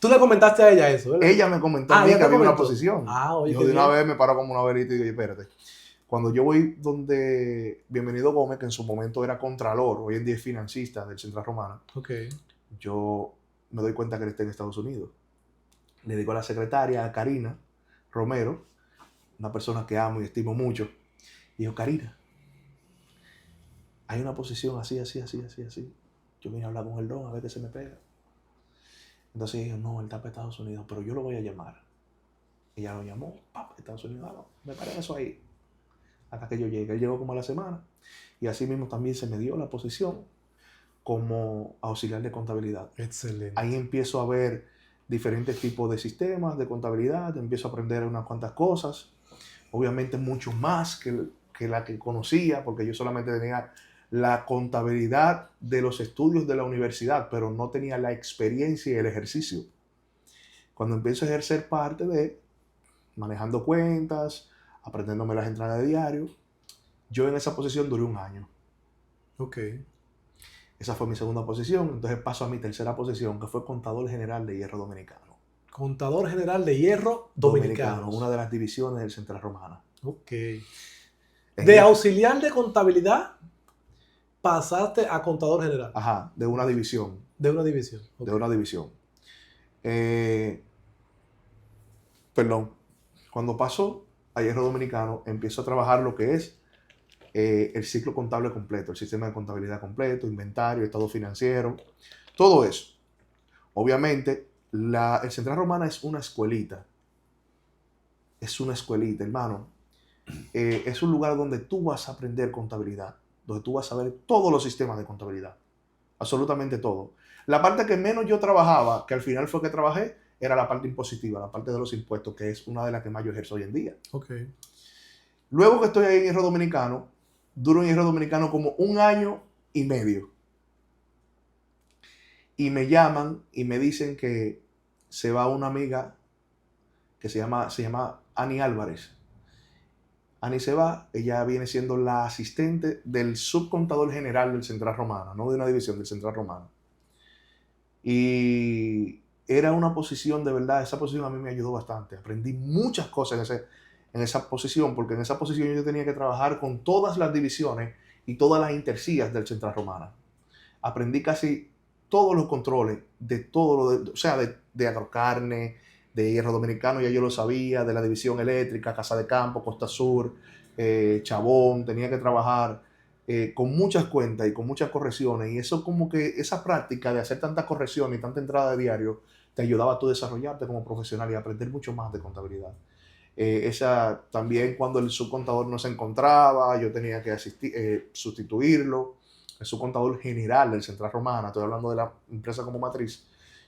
Tú le comentaste a ella eso, ¿verdad? Ella me comentó a mí ella que te había una comentó. posición. Oye, Yo qué de una bien. vez me paro como una verita y digo, espérate. Cuando yo voy donde Bienvenido Gómez, que en su momento era contralor, hoy en día es financista del Central Romana, Ok. yo me doy cuenta que él está en Estados Unidos. Le digo a la secretaria, a Karina Romero, una persona que amo y estimo mucho, y digo, Karina, hay una posición así. Yo vine a hablar con el don a ver qué se me pega. Entonces dijo, no, él está para Estados Unidos, pero yo lo voy a llamar. Ella lo llamó, papá, Estados Unidos, no, me paré eso ahí. Hasta que yo llegué. Él llegó como a la semana. Y así mismo también se me dio la posición como auxiliar de contabilidad. Excelente. Ahí empiezo a ver diferentes tipos de sistemas de contabilidad, empiezo a aprender unas cuantas cosas, obviamente mucho más que la que conocía, porque yo solamente tenía la contabilidad de los estudios de la universidad, pero no tenía la experiencia y el ejercicio. Cuando empiezo a ejercer parte de manejando cuentas, aprendiéndome las entradas de diario, yo en esa posición duré 1 año. Ok. Esa fue mi segunda posición, entonces paso a mi tercera posición, que fue contador general de hierro dominicano. Contador general de hierro dominicano. Una de las divisiones del Central Romana. Ok. De auxiliar de contabilidad pasaste a contador general. Ajá, de una división. De una división. Okay. De una división. Perdón. Cuando paso a hierro dominicano, empiezo a trabajar lo que es el ciclo contable completo, el sistema de contabilidad completo, inventario, estado financiero, todo eso. Obviamente, el Central Romana es una escuelita. Es una escuelita, hermano. Es un lugar donde tú vas a aprender contabilidad, donde tú vas a ver todos los sistemas de contabilidad. Absolutamente todo. La parte que menos yo trabajaba, que al final fue que trabajé, era la parte impositiva, la parte de los impuestos, que es una de las que más yo ejerzo hoy en día. Okay. Luego que estoy ahí en Hierro Dominicano, duro en Hierro Dominicano como 1 año y medio. Y me llaman y me dicen que se va una amiga que se llama Ani Álvarez. Ani se va, ella viene siendo la asistente del subcontador general del Central Romana, no de una división del Central Romana. Y era una posición de verdad, esa posición a mí me ayudó bastante. Aprendí muchas cosas en esa posición, porque en esa posición yo tenía que trabajar con todas las divisiones y todas las intercías del Central Romana. Aprendí casi todos los controles de todo lo o sea, de agrocarne, de hierro dominicano, ya yo lo sabía, de la división eléctrica, Casa de Campo, Costa Sur, Chabón, tenía que trabajar con muchas cuentas y con muchas correcciones, y eso como que esa práctica de hacer tantas correcciones y tanta entrada de diario te ayudaba a tú desarrollarte como profesional y aprender mucho más de contabilidad. Esa también cuando el subcontador no se encontraba, yo tenía que sustituirlo, el subcontador general del Central Romana, estoy hablando de la empresa como matriz,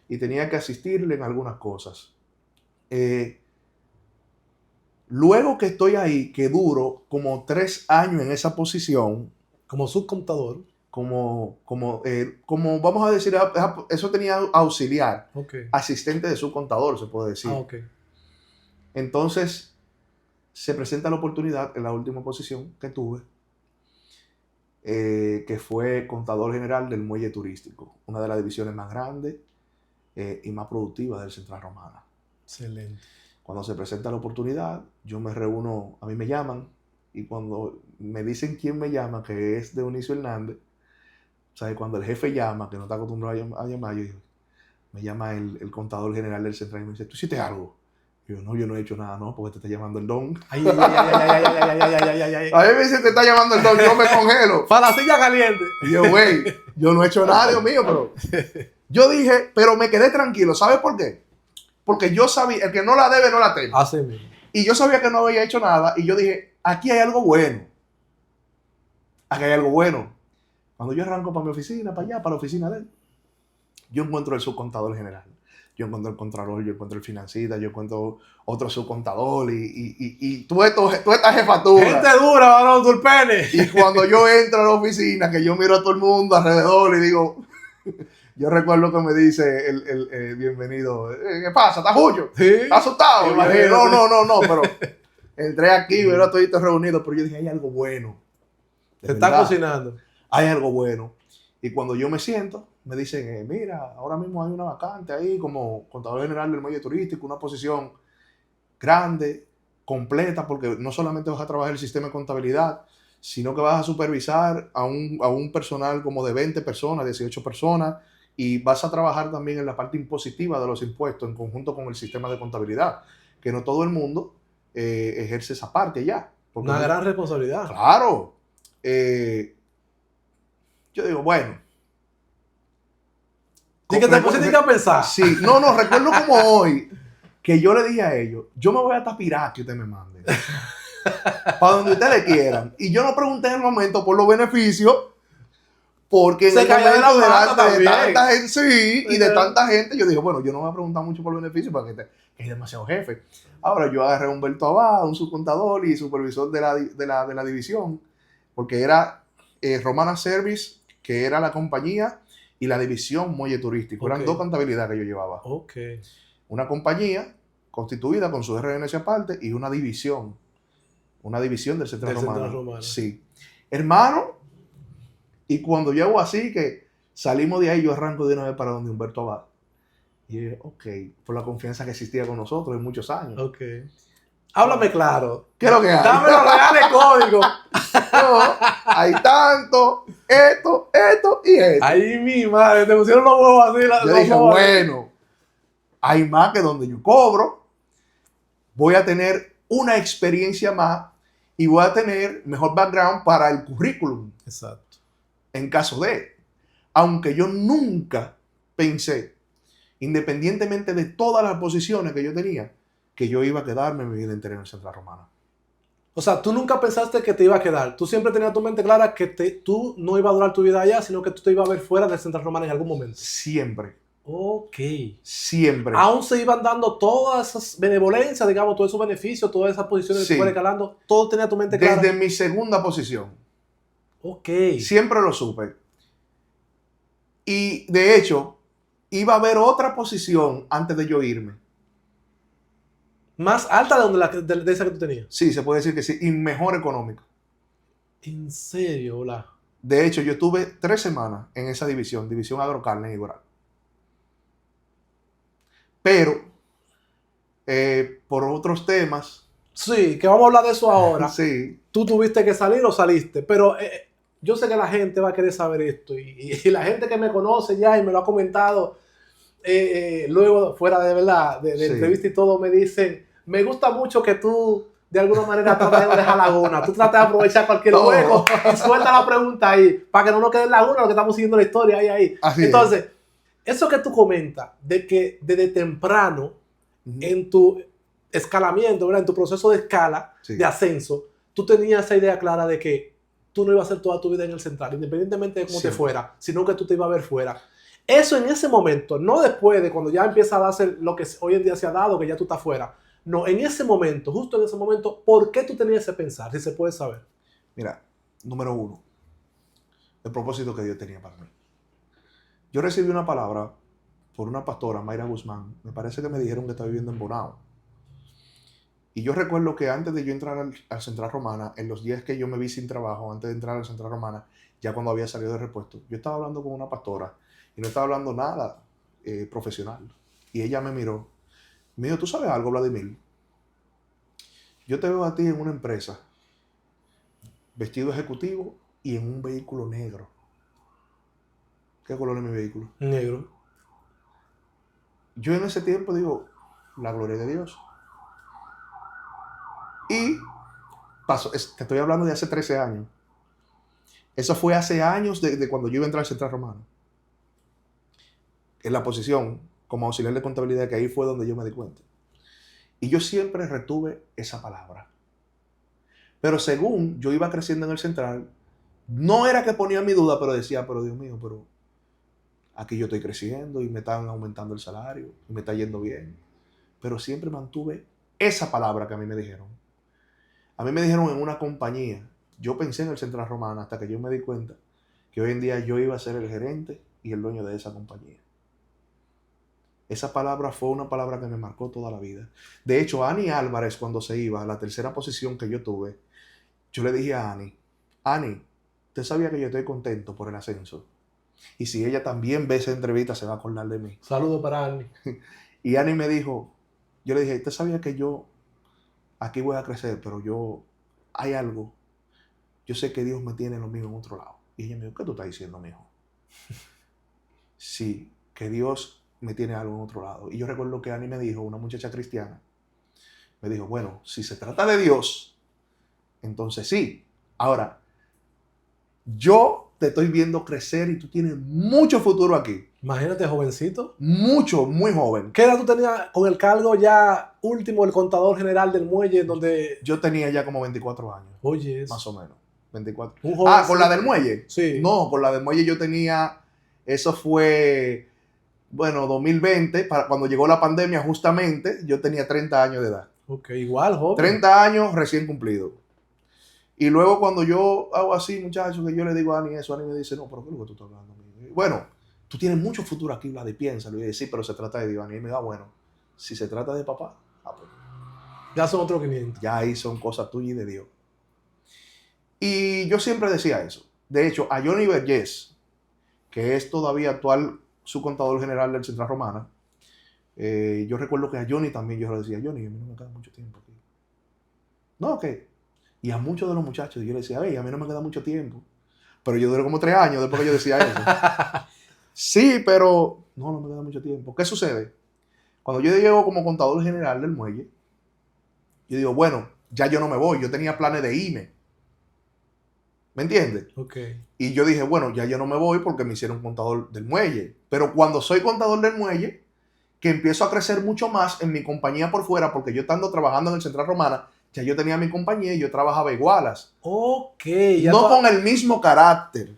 y tenía que asistirle en algunas cosas. Luego que estoy ahí, que duro como 3 años en esa posición, como subcontador, como vamos a decir, eso tenía auxiliar, okay. Asistente de subcontador, se puede decir. Okay. Entonces, Se presenta la oportunidad en la última posición que tuve, que fue contador general del muelle turístico, una de las divisiones más grandes y más productivas del Central Romana. Excelente. Cuando se presenta la oportunidad, yo me reúno, a mí me llaman, y cuando me dicen quién me llama, que es Dionisio Hernández, ¿sabes? Cuando el jefe llama, que no está acostumbrado a llamar, yo digo, me llama el contador general del Central y me dice, ¿tú hiciste algo? Y yo, no, yo no he hecho nada, no, porque te está llamando el don. Ay, ay, ay, ay, ay, ay, ay, ay, ay, ay, ay. A mí me dice, te está llamando el don, yo me congelo. Para la silla caliente. Y yo, güey, yo no he hecho nada, Dios mío, pero... Yo dije, pero me quedé tranquilo, ¿sabes por qué? Porque yo sabía, el que no la debe, no la teme. Así mismo. Y yo sabía que no había hecho nada, y yo dije, aquí hay algo bueno. Aquí hay algo bueno. Cuando yo arranco para mi oficina, para allá, para la oficina de él, yo encuentro el subcontador general. Yo encuentro el contralor, yo encuentro el financista, yo encuentro otro subcontador y toda esta jefatura. Gente dura, varón, Turpene. Y cuando yo entro a la oficina, que yo miro a todo el mundo alrededor y digo, yo recuerdo que me dice el bienvenido, ¿qué pasa? ¿Estás juyo? Sí. ¿Estás asustado? Y yo dije, Imagínate. no, pero entré aquí, veo a todos reunidos, pero yo dije, hay algo bueno. De Se está verdad, cocinando. hay algo bueno. Y cuando yo me siento, me dicen, mira, ahora mismo hay una vacante ahí como contador general del muelle turístico, una posición grande, completa, porque no solamente vas a trabajar el sistema de contabilidad, sino que vas a supervisar a un personal como de 20 personas, 18 personas, y vas a trabajar también en la parte impositiva de los impuestos en conjunto con el sistema de contabilidad, que no todo el mundo ejerce esa parte ya. Una gran responsabilidad. Claro. Yo digo, bueno. ¿Y que te pusiste a pensar? Sí, no, recuerdo como hoy que yo le dije a ellos, yo me voy a tapirar que ustedes me manden. Para donde ustedes quieran. Y yo no pregunté en el momento por los beneficios, porque en el momento delante de tanta gente, sí, y de tanta gente, yo dije, bueno, yo no voy a preguntar mucho por los beneficios porque es demasiado jefe. Ahora yo agarré a Humberto Abad, un subcontador y supervisor de la división, porque era Romana Service, que era la compañía, y la división muelle turístico. Eran dos contabilidades que yo llevaba. Okay. Una compañía constituida con su RNC aparte y una división del Central Romano. Sí. Hermano, y cuando llego así, que salimos de ahí, yo arranco de una vez para donde Humberto Abad. Y dije, ok, por la confianza que existía con nosotros en muchos años. Ok. Háblame claro. ¿Qué es lo que hay? Dame los reales códigos. No, hay tanto, esto y esto. Ahí mi madre, te pusieron los huevos así. Yo dije, bueno, hay más que donde yo cobro. Voy a tener una experiencia más y voy a tener mejor background para el currículum. Exacto. En caso de, aunque yo nunca pensé, independientemente de todas las posiciones que yo tenía, que yo iba a quedarme mi vida entera en el Central Romana. O sea, tú nunca pensaste que te iba a quedar. Tú siempre tenías tu mente clara que tú no ibas a durar tu vida allá, sino que tú te ibas a ver fuera del Central Romana en algún momento. Siempre. Ok. Siempre. Aún se iban dando todas esas benevolencias, digamos, todos esos beneficios, todas esas posiciones que tú fueras escalando. Todo tenía tu mente clara. Desde mi segunda posición. Ok. Siempre lo supe. Y de hecho, iba a haber otra posición antes de yo irme. ¿Más alta de esa que tú tenías? Sí, se puede decir que sí. Y mejor económica. ¿En serio? Hola. De hecho, yo estuve 3 semanas en esa división agrocarne y Igural. Pero, por otros temas. Sí, que vamos a hablar de eso ahora. Sí. Tú tuviste que salir o saliste, pero yo sé que la gente va a querer saber esto y la gente que me conoce ya y me lo ha comentado luego fuera de verdad, de entrevista y todo, me dicen, me gusta mucho que tú de alguna manera tratas de dejar laguna, tú tratas de aprovechar cualquier hueco y suelta la pregunta ahí, para que no nos quede en laguna, lo que estamos siguiendo la historia ahí. Así entonces, eso que tú comentas, de que desde temprano, en tu escalamiento, ¿verdad? En tu proceso de escala, de ascenso, tú tenías esa idea clara de que tú no ibas a hacer toda tu vida en el Central, independientemente de cómo te fuera, sino que tú te ibas a ver fuera. Eso en ese momento, no después de cuando ya empieza a darse lo que hoy en día se ha dado, que ya tú estás fuera. No, en ese momento, justo en ese momento, ¿por qué tú tenías ese pensar? Si se puede saber. Mira, número 1, el propósito que Dios tenía para mí. Yo recibí una palabra por una pastora, Mayra Guzmán. Me parece que me dijeron que está viviendo en Bonao. Y yo recuerdo que antes de yo entrar al Central Romana, en los días que yo me vi sin trabajo, antes de entrar al Central Romana, ya cuando había salido de repuesto, yo estaba hablando con una pastora y no estaba hablando nada profesional. Y ella me miró. Me dijo, ¿tú sabes algo, Vladimir? Yo te veo a ti en una empresa, vestido ejecutivo y en un vehículo negro. ¿Qué color es mi vehículo? Negro. Yo en ese tiempo digo, la gloria de Dios. Y pasó, te estoy hablando de hace 13 años. Eso fue hace años de cuando yo iba a entrar al Central Romano. En la posición como auxiliar de contabilidad, que ahí fue donde yo me di cuenta. Y yo siempre retuve esa palabra. Pero según yo iba creciendo en el Central, no era que ponía mi duda, pero decía, pero Dios mío, pero aquí yo estoy creciendo y me están aumentando el salario y me está yendo bien. Pero siempre mantuve esa palabra que a mí me dijeron. A mí me dijeron en una compañía, yo pensé en el Central Romana hasta que yo me di cuenta que hoy en día yo iba a ser el gerente y el dueño de esa compañía. Esa palabra fue una palabra que me marcó toda la vida. De hecho, Ani Álvarez, cuando se iba a la tercera posición que yo tuve, yo le dije a Ani, usted sabía que yo estoy contento por el ascenso. Y si ella también ve esa entrevista, se va a acordar de mí. Saludos para Arnie. Y Ani me dijo, yo le dije, usted sabía que yo aquí voy a crecer, pero hay algo. Yo sé que Dios me tiene lo mío en otro lado. Y ella me dijo, ¿qué tú estás diciendo, mijo? Sí, que Dios me tiene algo en otro lado. Y yo recuerdo que Ani me dijo, una muchacha cristiana, me dijo, bueno, si se trata de Dios, entonces sí. Ahora, yo te estoy viendo crecer y tú tienes mucho futuro aquí. Imagínate, jovencito. Mucho, muy joven. ¿Qué edad tú tenías con el cargo ya último, el contador general del muelle, donde... Yo tenía ya como 24 años. Oye, eso. Más o menos. 24. Un joven, ¿Con la del muelle? Sí. No, con la del muelle yo tenía... Eso fue, bueno, 2020, cuando llegó la pandemia justamente, yo tenía 30 años de edad. Ok, igual, joven. 30 años recién cumplidos. Y luego cuando yo hago así, muchachos, que yo le digo a Ani eso, Ani me dice, no, pero ¿qué es lo que tú estás hablando? Bueno, tú tienes mucho futuro aquí, Vlad, y piénsalo. Y yo dice, sí, pero se trata de Dios. Ani me da, bueno, si se trata de papá, pues, ya son otros 500. Ya ahí son cosas tuyas y de Dios. Y yo siempre decía eso. De hecho, a Johnny Vergés, que es todavía actual subcontador general del Central Romana, yo recuerdo que a Johnny también yo le decía, Johnny, a mí no me queda mucho tiempo aquí. No, ¿qué? Y a muchos de los muchachos yo le decía, a mí no me queda mucho tiempo. Pero yo duré como 3 años después que yo decía eso. Sí, pero no me queda mucho tiempo. ¿Qué sucede? Cuando yo llego como contador general del muelle, yo digo, bueno, ya yo no me voy. Yo tenía planes de irme. ¿Me entiendes? Ok. Y yo dije, bueno, ya yo no me voy porque me hicieron contador del muelle. Pero cuando soy contador del muelle, que empiezo a crecer mucho más en mi compañía por fuera, porque yo estando trabajando en el Central Romana, ya yo tenía mi compañía y yo trabajaba igualas. Ok. Ya no con el mismo carácter,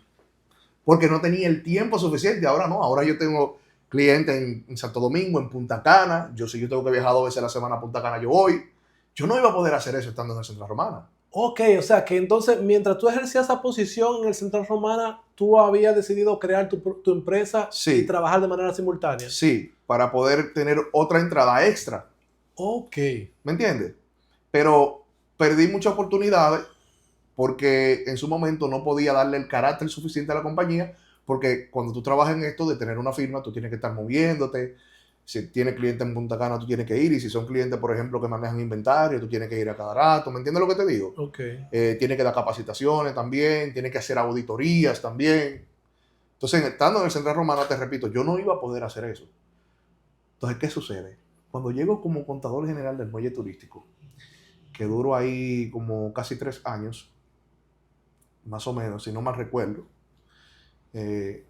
porque no tenía el tiempo suficiente. Ahora no, ahora yo tengo clientes en Santo Domingo, en Punta Cana. Si yo tengo que viajar 2 veces a la semana a Punta Cana, yo voy. Yo no iba a poder hacer eso estando en el Central Romana. Ok, o sea que entonces mientras tú ejercías esa posición en el Central Romana, tú habías decidido crear tu empresa y trabajar de manera simultánea. Sí, para poder tener otra entrada extra. Ok. ¿Me entiendes? Pero perdí muchas oportunidades porque en su momento no podía darle el carácter suficiente a la compañía, porque cuando tú trabajas en esto de tener una firma, tú tienes que estar moviéndote. Si tienes clientes en Punta Cana, tú tienes que ir. Y si son clientes, por ejemplo, que manejan inventario, tú tienes que ir a cada rato. ¿Me entiendes lo que te digo? Ok. Tienes que dar capacitaciones también. Tienes que hacer auditorías también. Entonces, estando en el Central Romana, te repito, yo no iba a poder hacer eso. Entonces, ¿qué sucede? Cuando llego como contador general del muelle turístico, que duro ahí como casi 3 años, más o menos, si no mal recuerdo,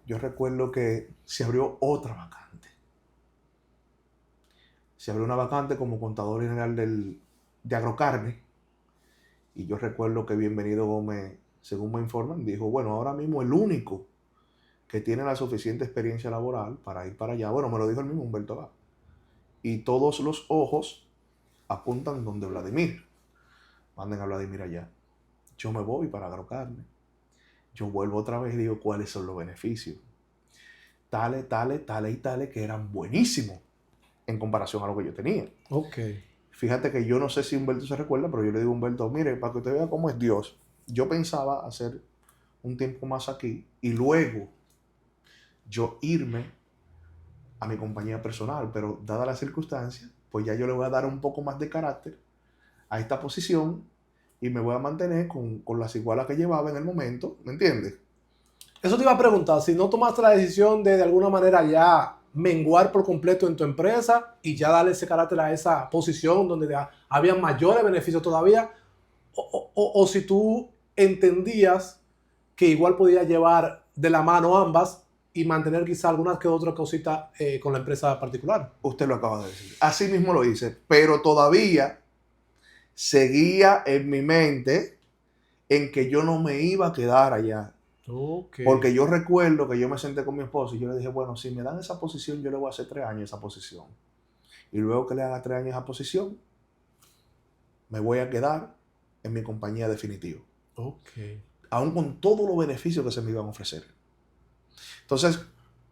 yo recuerdo que se abrió otra vacante. Se abrió una vacante como contador general de agrocarne. Y yo recuerdo que Bienvenido Gómez, según me informan, dijo, bueno, ahora mismo el único que tiene la suficiente experiencia laboral para ir para allá, bueno, me lo dijo el mismo Humberto Vá. Y todos los ojos apuntan donde Vladimir. Manden a Vladimir allá. Yo me voy para agrocarne. Yo vuelvo otra vez y digo, ¿cuáles son los beneficios? Tales y tales que eran buenísimos en comparación a lo que yo tenía. Ok. Fíjate que yo no sé si Humberto se recuerda, pero yo le digo a Humberto, mire, para que usted vea cómo es Dios. Yo pensaba hacer un tiempo más aquí y luego yo irme a mi compañía personal, pero dadas las circunstancias, pues ya yo le voy a dar un poco más de carácter a esta posición y me voy a mantener con las igualas que llevaba en el momento, ¿me entiendes? Eso te iba a preguntar, si no tomaste la decisión de alguna manera ya menguar por completo en tu empresa y ya darle ese carácter a esa posición donde había mayores beneficios todavía, o si tú entendías que igual podías llevar de la mano ambas y mantener quizá algunas que otras cositas con la empresa particular. Usted lo acaba de decir. Así mismo lo hice, pero todavía seguía en mi mente en que yo no me iba a quedar allá. Okay. Porque yo recuerdo que yo me senté con mi esposo y yo le dije, bueno, si me dan esa posición, yo le voy a hacer 3 años esa posición. Y luego que le haga 3 años esa posición, me voy a quedar en mi compañía definitiva. Okay. Aún con todos los beneficios que se me iban a ofrecer. Entonces,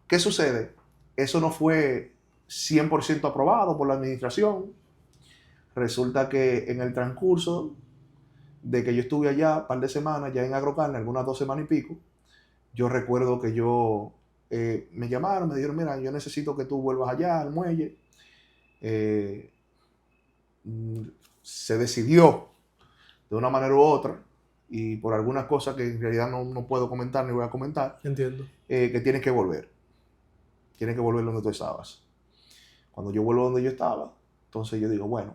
¿qué sucede? Eso no fue 100% aprobado por la administración. Resulta que en el transcurso de que yo estuve allá un par de semanas, ya en Agrocarne, algunas 2 semanas y pico, yo recuerdo que me llamaron, me dijeron, mira, yo necesito que tú vuelvas allá al muelle. Eh, Se decidió de una manera u otra, y por algunas cosas que en realidad no puedo comentar ni voy a comentar, Entiendo. Que tienes que volver. Tienes que volver donde tú estabas. Cuando yo vuelvo donde yo estaba, entonces yo digo, bueno,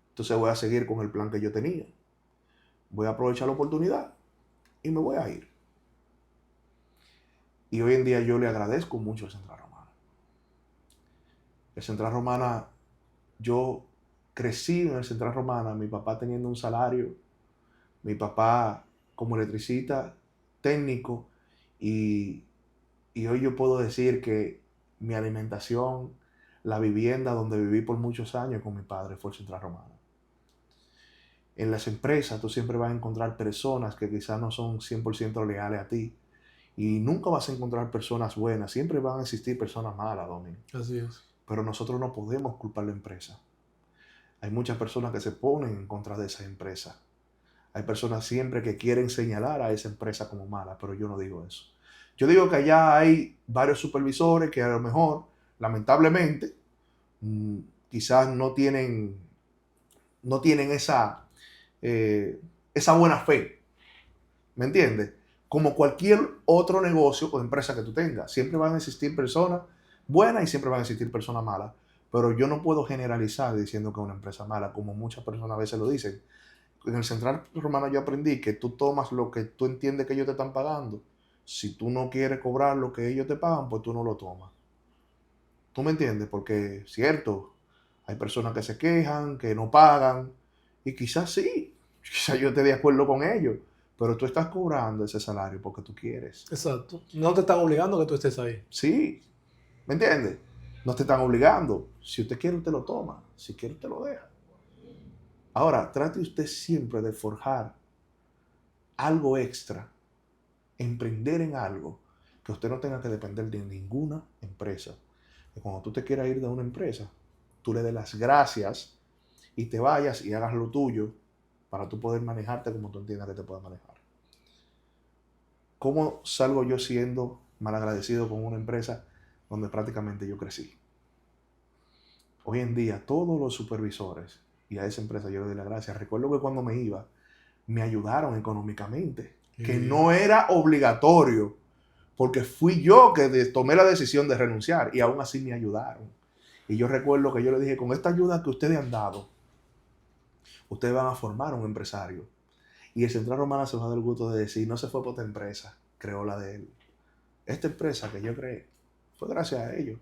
entonces voy a seguir con el plan que yo tenía. Voy a aprovechar la oportunidad y me voy a ir. Y hoy en día yo le agradezco mucho al Central Romana. El Central Romana, yo crecí en el Central Romana, mi papá teniendo un salario, mi papá como electricista técnico, y hoy yo puedo decir que mi alimentación, la vivienda donde viví por muchos años con mi padre fue el Central Romana. En las empresas tú siempre vas a encontrar personas que quizás no son 100% leales a ti, y nunca vas a encontrar personas buenas, siempre van a existir personas malas, Domin. Así es. Pero nosotros no podemos culpar a la empresa. Hay muchas personas que se ponen en contra de esa empresa. Hay personas siempre que quieren señalar a esa empresa como mala, pero yo no digo eso. Yo digo que allá hay varios supervisores que a lo mejor, lamentablemente, quizás no tienen esa buena fe. ¿Me entiendes? Como cualquier otro negocio o empresa que tú tengas, siempre van a existir personas buenas y siempre van a existir personas malas. Pero yo no puedo generalizar diciendo que es una empresa mala, como muchas personas a veces lo dicen. En el Central Romana yo aprendí que tú tomas lo que tú entiendes que ellos te están pagando. Si tú no quieres cobrar lo que ellos te pagan, pues tú no lo tomas. ¿Tú me entiendes? Porque, cierto, hay personas que se quejan, que no pagan, y quizás sí, quizás yo esté de acuerdo con ellos, pero tú estás cobrando ese salario porque tú quieres. Exacto. No te están obligando a que tú estés ahí. Sí, ¿me entiendes? No te están obligando. Si usted quiere, usted lo toma. Si quiere, usted lo deja. Ahora, trate usted siempre de forjar algo extra, emprender en algo, que usted no tenga que depender de ninguna empresa. Que cuando tú te quieras ir de una empresa, tú le des las gracias y te vayas y hagas lo tuyo para tú poder manejarte como tú entiendas que te puedas manejar. ¿Cómo salgo yo siendo malagradecido con una empresa donde prácticamente yo crecí? Hoy en día todos los supervisores, y a esa empresa yo le doy las gracias, recuerdo que cuando me iba, me ayudaron económicamente, que no era obligatorio, porque fui yo que tomé la decisión de renunciar, y aún así me ayudaron. Y yo recuerdo que yo le dije, con esta ayuda que ustedes han dado, ustedes van a formar un empresario. Y el Central Romana se va a dar el gusto de decir, no se fue por esta empresa, creó la de él. Esta empresa que yo creé fue gracias a ellos.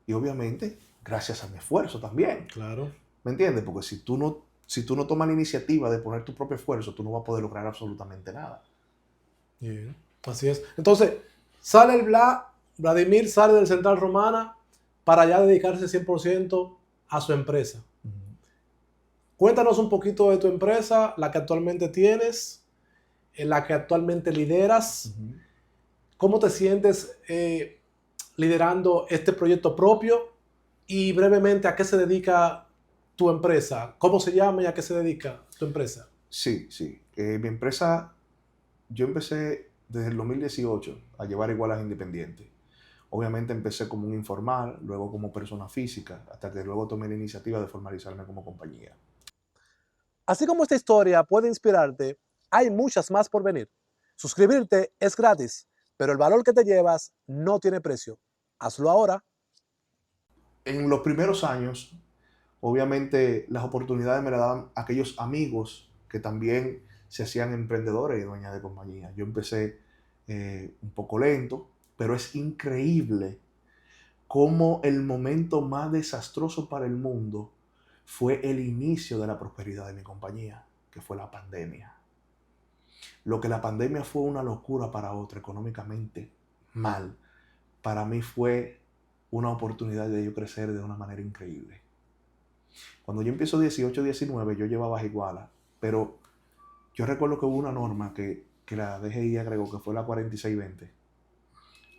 Y obviamente, gracias a mi esfuerzo también. Claro. ¿Me entiendes? Porque si tú no tomas la iniciativa de poner tu propio esfuerzo, tú no vas a poder lograr absolutamente nada. Bien. Así es. Entonces, sale Vladimir sale del Central Romana para ya dedicarse 100% a su empresa. Cuéntanos un poquito de tu empresa, la que actualmente tienes, en la que actualmente lideras. ¿Cómo te sientes liderando este proyecto propio Y brevemente, ¿a qué se dedica tu empresa? ¿Cómo se llama y a qué se dedica tu empresa? Sí, sí. Mi empresa, yo empecé desde el 2018 a llevar igualas independientes. Obviamente empecé como un informal, luego como persona física, hasta que luego tomé la iniciativa de formalizarme como compañía. Así como esta historia puede inspirarte, hay muchas más por venir. Suscribirte es gratis, pero el valor que te llevas no tiene precio. Hazlo ahora. En los primeros años, obviamente las oportunidades me las daban aquellos amigos que también se hacían emprendedores y dueñas de compañía. Yo empecé un poco lento, pero es increíble cómo el momento más desastroso para el mundo fue el inicio de la prosperidad de mi compañía, que fue la pandemia. Lo que la pandemia fue una locura para otro económicamente mal, para mí fue una oportunidad de yo crecer de una manera increíble. Cuando yo empiezo 18, 19, yo llevaba iguala, pero yo recuerdo que hubo una norma que la DGI agregó, que fue la 4620.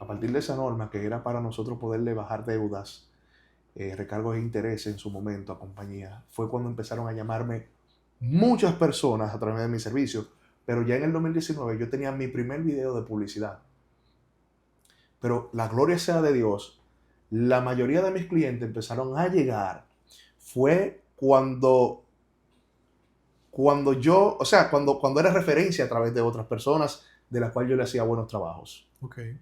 A partir de esa norma, que era para nosotros poderle bajar deudas, recargos de interés en su momento a compañías, fue cuando empezaron a llamarme muchas personas a través de mi servicio. Pero ya en el 2019 yo tenía mi primer video de publicidad. Pero la gloria sea de Dios, la mayoría de mis clientes empezaron a llegar. Fue cuando yo, o sea, cuando era referencia a través de otras personas de las cuales yo le hacía buenos trabajos. Okay.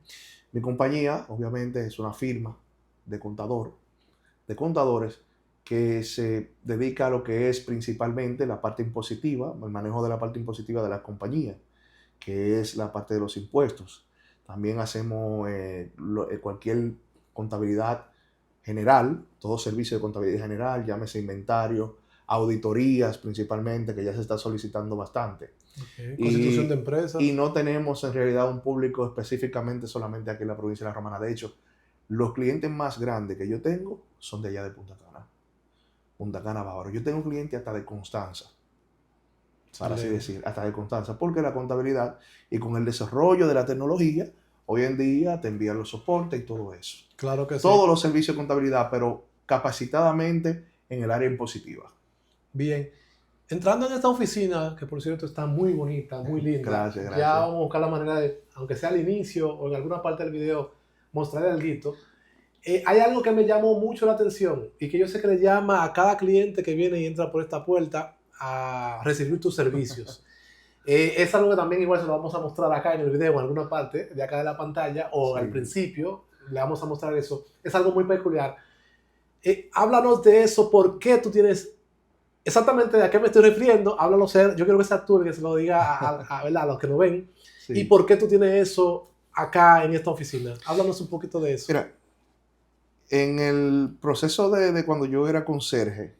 Mi compañía, obviamente, es una firma de contadores que se dedica a lo que es principalmente la parte impositiva, el manejo de la parte impositiva de la compañía, que es la parte de los impuestos. También hacemos cualquier contabilidad general, todo servicio de contabilidad general, llámese inventario, auditorías principalmente, que ya se está solicitando bastante. Okay. Constitución de empresas. Y no tenemos en realidad un público específicamente solamente aquí en la provincia de La Romana. De hecho, los clientes más grandes que yo tengo son de allá de Punta Cana, Bávaro. Yo tengo clientes hasta de Constanza, para así decir, hasta de Constanza, porque la contabilidad y con el desarrollo de la tecnología, hoy en día te envían los soportes y todo eso. Claro que sí. Todos los servicios de contabilidad, pero capacitadamente en el área impositiva. Bien. Entrando en esta oficina, que por cierto está muy bonita, muy linda. Gracias. Ya vamos a buscar la manera de, aunque sea al inicio o en alguna parte del video, mostrarle algo. Hay algo que me llamó mucho la atención y que yo sé que le llama a cada cliente que viene y entra por esta puerta a recibir tus servicios. Es algo que también igual se lo vamos a mostrar acá en el video, en alguna parte de acá de la pantalla, o sí, al principio le vamos a mostrar eso. Es algo muy peculiar. Háblanos de eso, ¿por qué tú tienes... Exactamente de a qué me estoy refiriendo? Háblalo ser, yo quiero que seas tú el que se lo diga a los que lo ven. Sí. ¿Y por qué tú tienes eso acá en esta oficina? Háblanos un poquito de eso. Mira, en el proceso de cuando yo era conserje,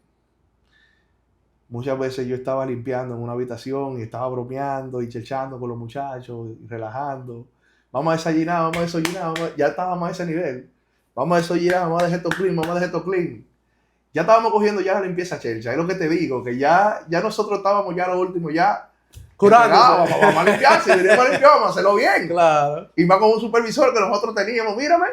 muchas veces yo estaba limpiando en una habitación y estaba bromeando y chechando con los muchachos y relajando. Vamos a desayunar, ya estábamos a ese nivel. Vamos a desayunar, vamos a dejar esto clean, Ya estábamos cogiendo ya la limpieza chelcha. Es lo que te digo, que ya nosotros estábamos ya lo último, ya curando. Vamos a limpiar, si venimos a limpiar, vamos a hacerlo bien. Claro. Y más con un supervisor que nosotros teníamos, mírame,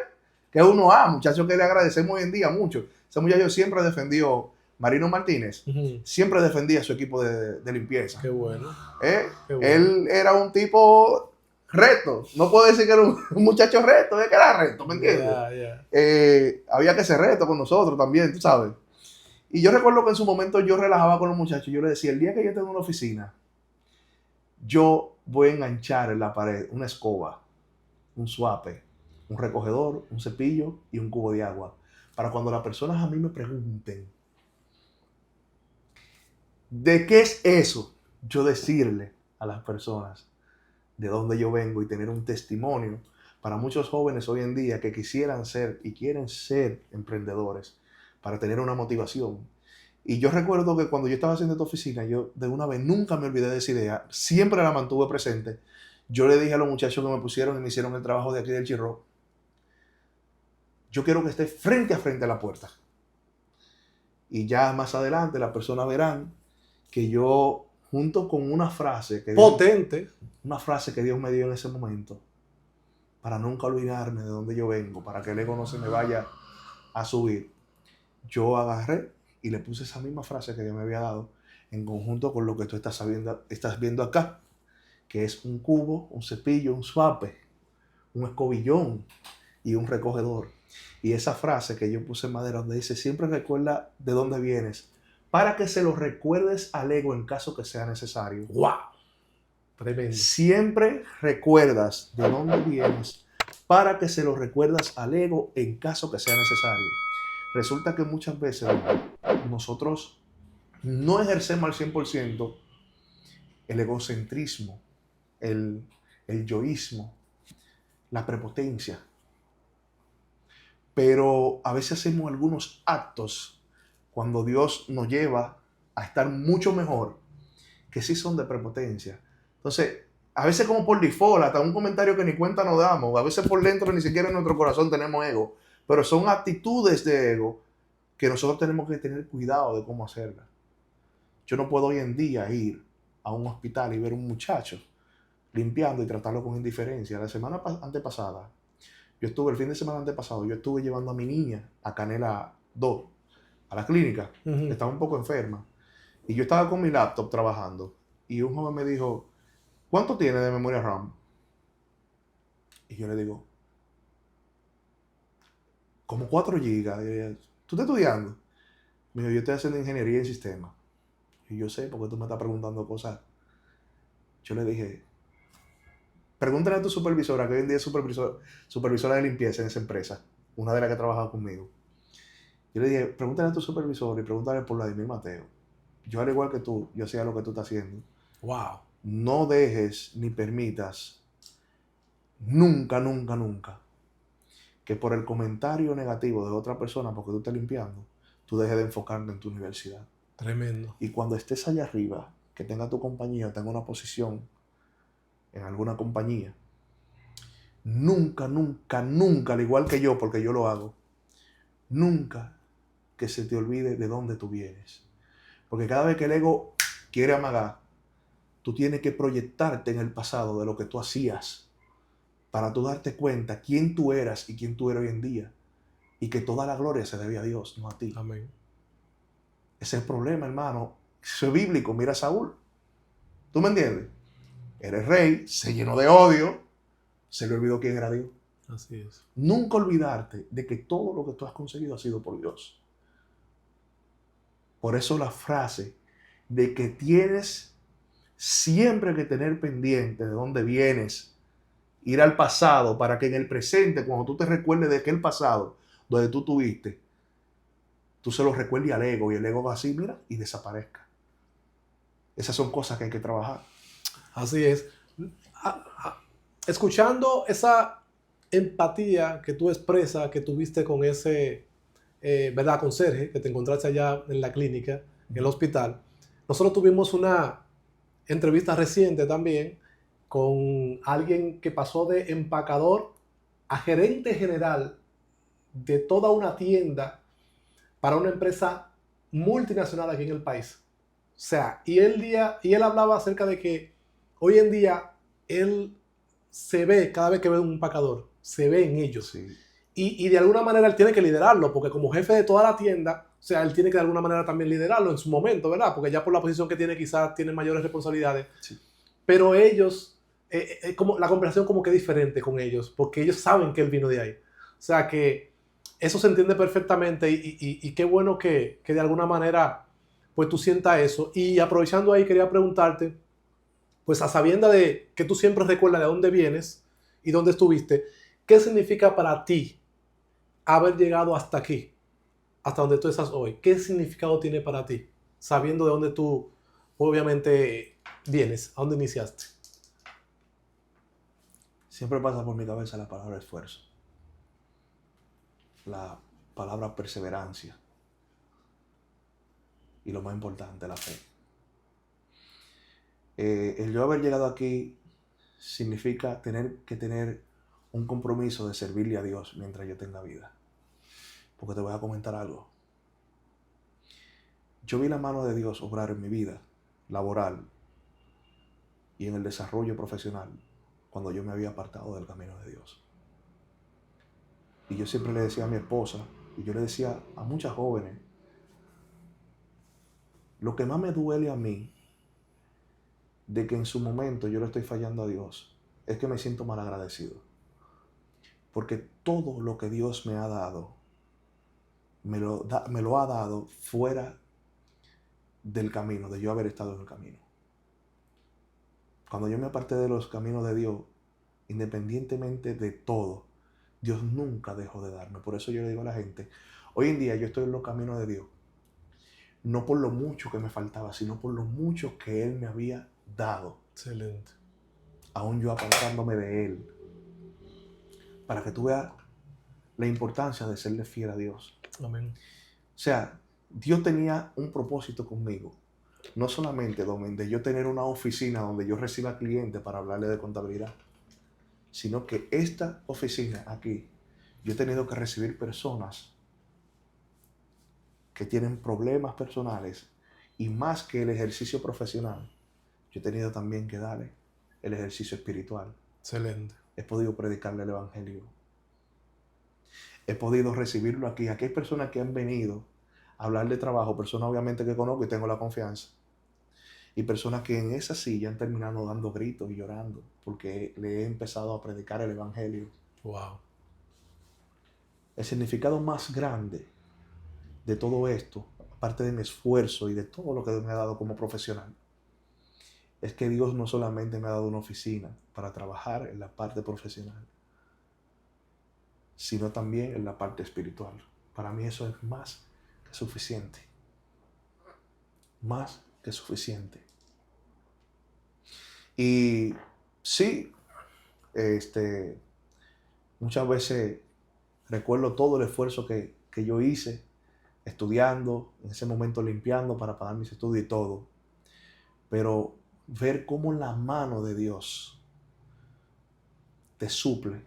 que es uno A, muchacho que le agradecemos hoy en día mucho. Ese muchacho siempre defendió, Marino Martínez, siempre defendía a su equipo de limpieza. Qué bueno. Qué bueno. Él era un tipo recto. No puedo decir que era un muchacho recto, es que era recto, ¿me entiendes? Había que ser recto con nosotros también, tú sabes. Y yo recuerdo que en su momento yo relajaba con los muchachos. Yo les decía, el día que yo tenga una oficina, yo voy a enganchar en la pared una escoba, un suape, un recogedor, un cepillo y un cubo de agua. Para cuando las personas a mí me pregunten, ¿de qué es eso? Yo decirle a las personas de dónde yo vengo y tener un testimonio para muchos jóvenes hoy en día que quisieran ser y quieren ser emprendedores, para tener una motivación. Y yo recuerdo que cuando yo estaba haciendo esta oficina, yo de una vez nunca me olvidé de esa idea, siempre la mantuve presente. Yo le dije a los muchachos que me pusieron y me hicieron el trabajo de aquí del Chirro, yo quiero que esté frente a frente a la puerta. Y ya más adelante las personas verán que yo, junto con una frase que potente, una frase que Dios me dio en ese momento, para nunca olvidarme de dónde yo vengo, para que el ego no se me vaya a subir. yo agarré y le puse esa misma frase que yo me había dado en conjunto con lo que tú estás viendo acá, que es un cubo, un cepillo, un suape, un escobillón y un recogedor. Y esa frase que yo puse en madera donde dice, siempre recuerda de dónde vienes, para que se lo recuerdes al ego en caso que sea necesario. ¡Wow! Tremendo. Siempre recuerdas de dónde vienes, para que se lo recuerdas al ego en caso que sea necesario. Resulta que muchas veces nosotros no ejercemos al 100% el egocentrismo, el, el yoísmo, la prepotencia. Pero a veces hacemos algunos actos cuando Dios nos lleva a estar mucho mejor, que sí son de prepotencia. Entonces, a veces como por default, hasta un comentario que ni cuenta nos damos, a veces por dentro ni siquiera en nuestro corazón tenemos ego, pero son actitudes de ego que nosotros tenemos que tener cuidado de cómo hacerlas. Yo no puedo hoy en día ir a un hospital y ver a un muchacho limpiando y tratarlo con indiferencia. La semana antepasada, el fin de semana antepasado, yo estuve llevando a mi niña a Canela 2, a la clínica. Estaba un poco enferma. Y yo estaba con mi laptop trabajando. Y un joven me dijo, ¿cuánto tiene de memoria RAM? Y yo le digo, como 4 gigas. Y yo, ¿tú estás estudiando? Me dijo, yo estoy haciendo ingeniería en sistemas. Y yo sé, porque tú me estás preguntando cosas. Yo le dije, pregúntale a tu supervisora, que hoy en día es supervisora de limpieza en esa empresa, una de las que ha trabajado conmigo. Yo le dije, pregúntale a tu supervisor y pregúntale por Vladimir Mateo. Yo, al igual que tú, yo hacía lo que tú estás haciendo. ¡Wow! No dejes ni permitas, nunca, nunca, nunca, que por el comentario negativo de otra persona, porque tú estás limpiando, tú dejes de enfocarte en tu universidad. Tremendo. Y cuando estés allá arriba, que tenga tu compañía, tenga una posición en alguna compañía, nunca, nunca, nunca, al igual que yo, porque yo lo hago, nunca que se te olvide de dónde tú vienes. Porque cada vez que el ego quiere amagar, tú tienes que proyectarte en el pasado de lo que tú hacías para tú darte cuenta quién tú eras y quién tú eres hoy en día. Y que toda la gloria se debe a Dios, no a ti. Amén. Ese es el problema, hermano. Eso es bíblico. Mira a Saúl. ¿Tú me entiendes? Eres rey, se llenó de odio, se le olvidó quién era Dios. Así es. Nunca olvidarte de que todo lo que tú has conseguido ha sido por Dios. Por eso la frase de que tienes siempre que tener pendiente de dónde vienes, ir al pasado para que en el presente, cuando tú te recuerdes de aquel pasado donde tú tuviste, tú se lo recuerdes al ego y el ego va así, mira, y desaparezca. Esas son cosas que hay que trabajar. Así es. Escuchando esa empatía que tú expresas, que tuviste con ese, ¿verdad? Con Sergio, que te encontraste allá en la clínica, en el hospital. Nosotros tuvimos una entrevista reciente también con alguien que pasó de empacador a gerente general de toda una tienda para una empresa multinacional aquí en el país. O sea, y él hablaba acerca de que hoy en día él se ve, cada vez que ve un empacador, se ve en ellos. Sí. Y de alguna manera él tiene que liderarlo, porque como jefe de toda la tienda, o sea, él tiene que de alguna manera también liderarlo en su momento, ¿verdad? Porque ya por la posición que tiene quizás tiene mayores responsabilidades. Sí. Pero ellos, como, la conversación como que es diferente con ellos, porque ellos saben que él vino de ahí. O sea que eso se entiende perfectamente y qué bueno que de alguna manera pues tú sientas eso. Y aprovechando ahí quería preguntarte, pues a sabienda de que tú siempre recuerdas de dónde vienes y dónde estuviste, ¿qué significa para ti haber llegado hasta aquí, hasta donde tú estás hoy? ¿Qué significado tiene para ti, sabiendo de dónde tú obviamente vienes, a dónde iniciaste? Siempre pasa por mi cabeza la palabra esfuerzo, la palabra perseverancia y lo más importante, la fe. El yo haber llegado aquí significa tener que tener un compromiso de servirle a Dios mientras yo tenga vida. Porque te voy a comentar algo. Yo vi la mano de Dios obrar en mi vida laboral y en el desarrollo profesional cuando yo me había apartado del camino de Dios. Y yo siempre le decía a mi esposa, Y yo le decía a muchas jóvenes, lo que más me duele a mí de que en su momento yo le estoy fallando a Dios es que me siento mal agradecido. Porque todo lo que Dios me ha dado, me lo ha dado fuera del camino, de yo haber estado en el camino. Cuando yo me aparté de los caminos de Dios, independientemente de todo, Dios nunca dejó de darme. Por eso yo le digo a la gente, hoy en día yo estoy en los caminos de Dios, no por lo mucho que me faltaba, sino por lo mucho que Él me había dado. Excelente. Aún yo apartándome de Él. Para que tú veas la importancia de serle fiel a Dios. Amén. O sea, Dios tenía un propósito conmigo. No solamente de yo tener una oficina donde yo reciba clientes para hablarle de contabilidad, sino que esta oficina aquí, yo he tenido que recibir personas que tienen problemas personales y más que el ejercicio profesional, yo he tenido también que darle el ejercicio espiritual. Excelente. He podido predicarle el evangelio. He podido recibirlo aquí. Aquí hay personas que han venido a hablar de trabajo, personas obviamente que conozco y tengo la confianza. Y personas que en esa silla han terminado dando gritos y llorando porque le he empezado a predicar el evangelio. Wow. El significado más grande de todo esto, aparte de mi esfuerzo y de todo lo que me ha dado como profesional, es que Dios no solamente me ha dado una oficina para trabajar en la parte profesional, sino también en la parte espiritual. Para mí eso es más que suficiente. Más que suficiente. Y sí, muchas veces recuerdo todo el esfuerzo que yo hice estudiando, en ese momento limpiando para pagar mis estudios y todo. Pero ver cómo la mano de Dios te suple.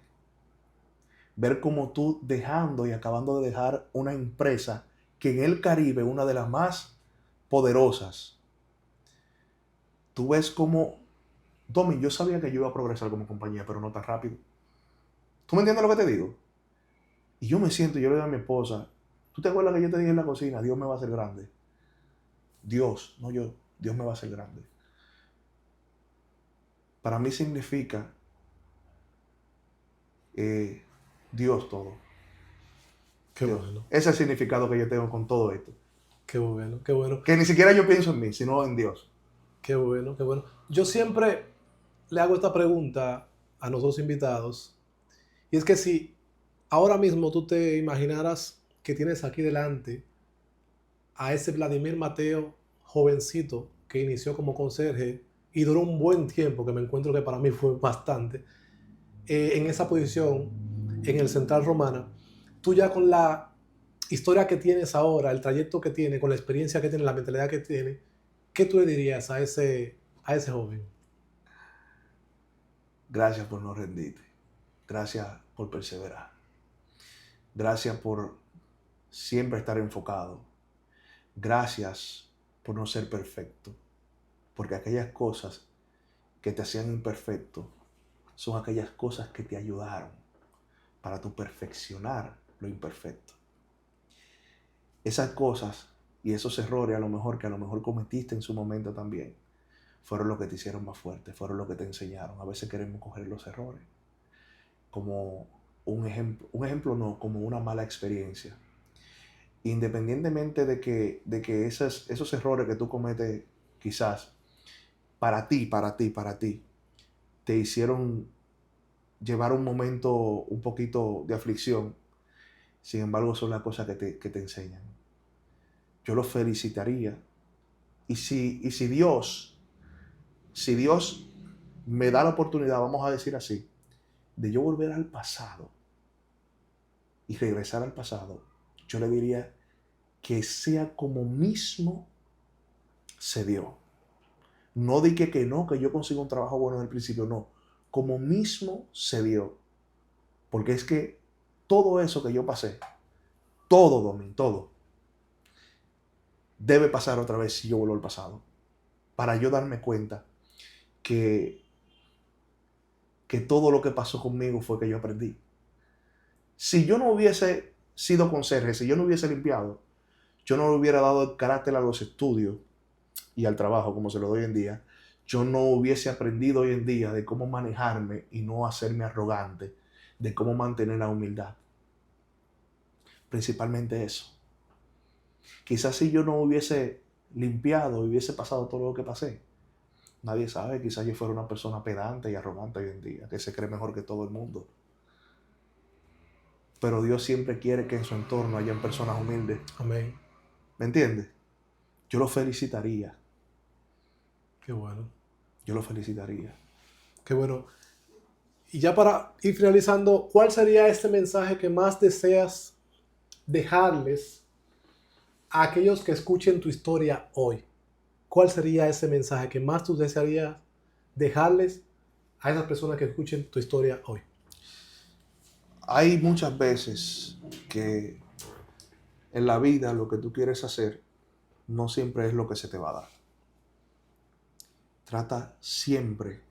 Ver cómo tú dejando y acabando de dejar una empresa que en el Caribe, una de las más poderosas, tú ves cómo, Domi, yo sabía que yo iba a progresar como compañía, pero no tan rápido. ¿Tú me entiendes lo que te digo? Y yo me siento, yo le digo a mi esposa, ¿tú te acuerdas que yo te dije en la cocina, Dios me va a hacer grande? Dios, no yo, Dios me va a hacer grande. Para mí significa Dios todo. Qué Dios. bueno. Ese es el significado que yo tengo con todo esto. Qué bueno, qué bueno. Que ni siquiera yo pienso en mí, sino en Dios. Qué bueno, qué bueno. Yo siempre le hago esta pregunta a nuestros invitados. Y es que si ahora mismo tú te imaginaras que tienes aquí delante a ese Vladimir Mateo jovencito que inició como conserje y duró un buen tiempo, que me encuentro que para mí fue bastante, en esa posición en el Central Romana, tú ya con la historia que tienes ahora, el trayecto que tiene, con la experiencia que tiene, la mentalidad que tiene, ¿qué tú le dirías a ese joven? Gracias por no rendirte. Gracias por perseverar. Gracias por siempre estar enfocado. Gracias por no ser perfecto. Porque aquellas cosas que te hacían imperfecto son aquellas cosas que te ayudaron para tu perfeccionar lo imperfecto. Esas cosas y esos errores que a lo mejor cometiste en su momento también, fueron los que te hicieron más fuerte, fueron los que te enseñaron. A veces queremos coger los errores como un ejemplo no, como una mala experiencia. Independientemente de que esos errores que tú cometes quizás para ti, te hicieron llevar un momento un poquito de aflicción, sin embargo son las cosas que te enseñan. Yo los felicitaría. Y si Dios me da la oportunidad, vamos a decir así, de yo volver al pasado y regresar al pasado, yo le diría que sea como mismo se dio. No dije que no, que yo consigo un trabajo bueno en el principio, no. Como mismo se dio. Porque es que todo eso que yo pasé, todo, Domin, todo, debe pasar otra vez si yo vuelvo al pasado. Para yo darme cuenta que todo lo que pasó conmigo fue que yo aprendí. Si sido conserje, si yo no hubiese limpiado, yo no le hubiera dado el carácter a los estudios y al trabajo como se lo doy hoy en día, yo no hubiese aprendido hoy en día de cómo manejarme y no hacerme arrogante, de cómo mantener la humildad. Principalmente eso. Quizás si yo no hubiese limpiado, hubiese pasado todo lo que pasé, nadie sabe, quizás yo fuera una persona pedante y arrogante hoy en día, que se cree mejor que todo el mundo. Pero Dios siempre quiere que en su entorno hayan personas humildes. Amén. ¿Me entiendes? Yo lo felicitaría. Qué bueno. Yo lo felicitaría. Qué bueno. Y ya para ir finalizando, ¿cuál sería este mensaje que más deseas dejarles a aquellos que escuchen tu historia hoy? ¿Cuál sería ese mensaje que más tú desearías dejarles a esas personas que escuchen tu historia hoy? Hay muchas veces que en la vida lo que tú quieres hacer no siempre es lo que se te va a dar. Trata siempre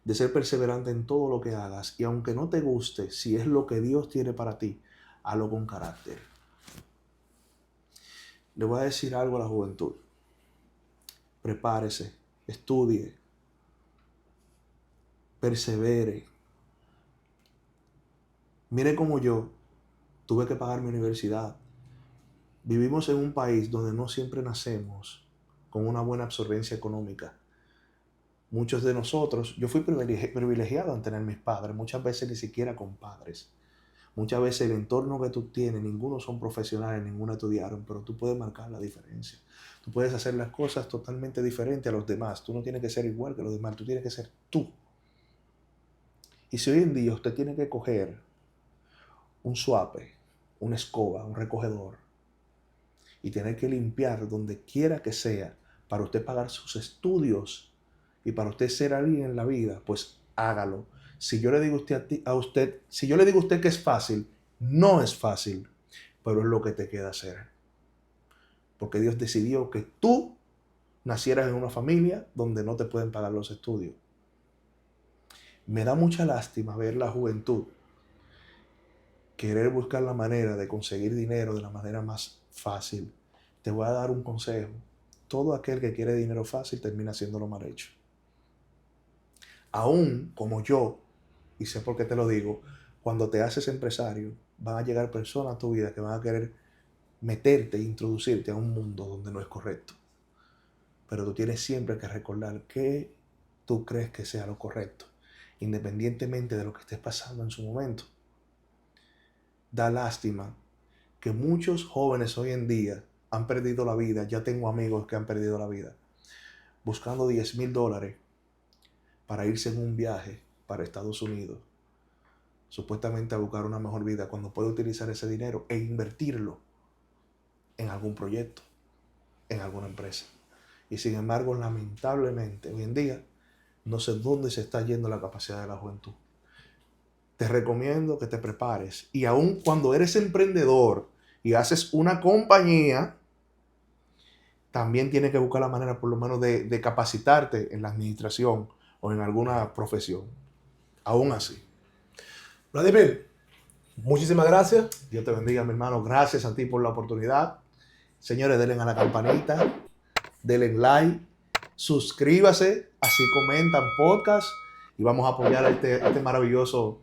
de ser perseverante en todo lo que hagas y aunque no te guste, si es lo que Dios tiene para ti, hazlo con carácter. Le voy a decir algo a la juventud. Prepárese, estudie, persevere. Mire cómo yo tuve que pagar mi universidad. Vivimos en un país donde no siempre nacemos con una buena absorbencia económica. Muchos de nosotros, yo fui privilegiado en tener mis padres, muchas veces ni siquiera con padres. Muchas veces el entorno que tú tienes, ninguno son profesionales, ninguno estudiaron, pero tú puedes marcar la diferencia. Tú puedes hacer las cosas totalmente diferentes a los demás. Tú no tienes que ser igual que los demás, tú tienes que ser tú. Y si hoy en día usted tiene que coger un suape, una escoba, un recogedor, y tener que limpiar donde quiera que sea para usted pagar sus estudios y para usted ser alguien en la vida, pues hágalo. Si yo le digo a usted, si yo le digo a usted que es fácil, no es fácil, pero es lo que te queda hacer. Porque Dios decidió que tú nacieras en una familia donde no te pueden pagar los estudios. Me da mucha lástima ver la juventud querer buscar la manera de conseguir dinero de la manera más fácil. Te voy a dar un consejo. Todo aquel que quiere dinero fácil termina haciéndolo mal hecho. Aún como yo, y sé por qué te lo digo, cuando te haces empresario, van a llegar personas a tu vida que van a querer meterte e introducirte a un mundo donde no es correcto. Pero tú tienes siempre que recordar que tú crees que sea lo correcto, independientemente de lo que estés pasando en su momento. Da lástima que muchos jóvenes hoy en día han perdido la vida. Ya tengo amigos que han perdido la vida buscando $10,000 para irse en un viaje para Estados Unidos, supuestamente a buscar una mejor vida, cuando puede utilizar ese dinero e invertirlo en algún proyecto, en alguna empresa. Y sin embargo, lamentablemente, hoy en día, no sé dónde se está yendo la capacidad de la juventud. Te recomiendo que te prepares. Y aun cuando eres emprendedor y haces una compañía, también tienes que buscar la manera por lo menos de capacitarte en la administración o en alguna profesión. Aún así. Vladimir, muchísimas gracias. Dios te bendiga, mi hermano. Gracias a ti por la oportunidad. Señores, denle a la campanita, denle like, suscríbase, así comentan podcast y vamos a apoyar a este maravilloso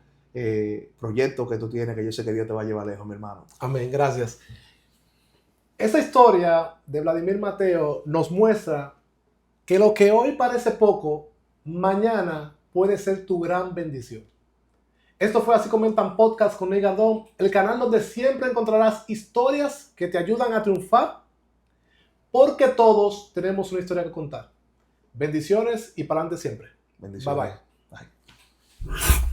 proyecto que tú tienes, que yo sé que Dios te va a llevar lejos, mi hermano. Amén, gracias. Esta historia de Vladimir Mateo nos muestra que lo que hoy parece poco, mañana puede ser tu gran bendición. Esto fue Así Comentan Podcast con Neiga Dom, el canal donde siempre encontrarás historias que te ayudan a triunfar, porque todos tenemos una historia que contar. Bendiciones y para adelante siempre. Bendiciones. Bye bye. Bye.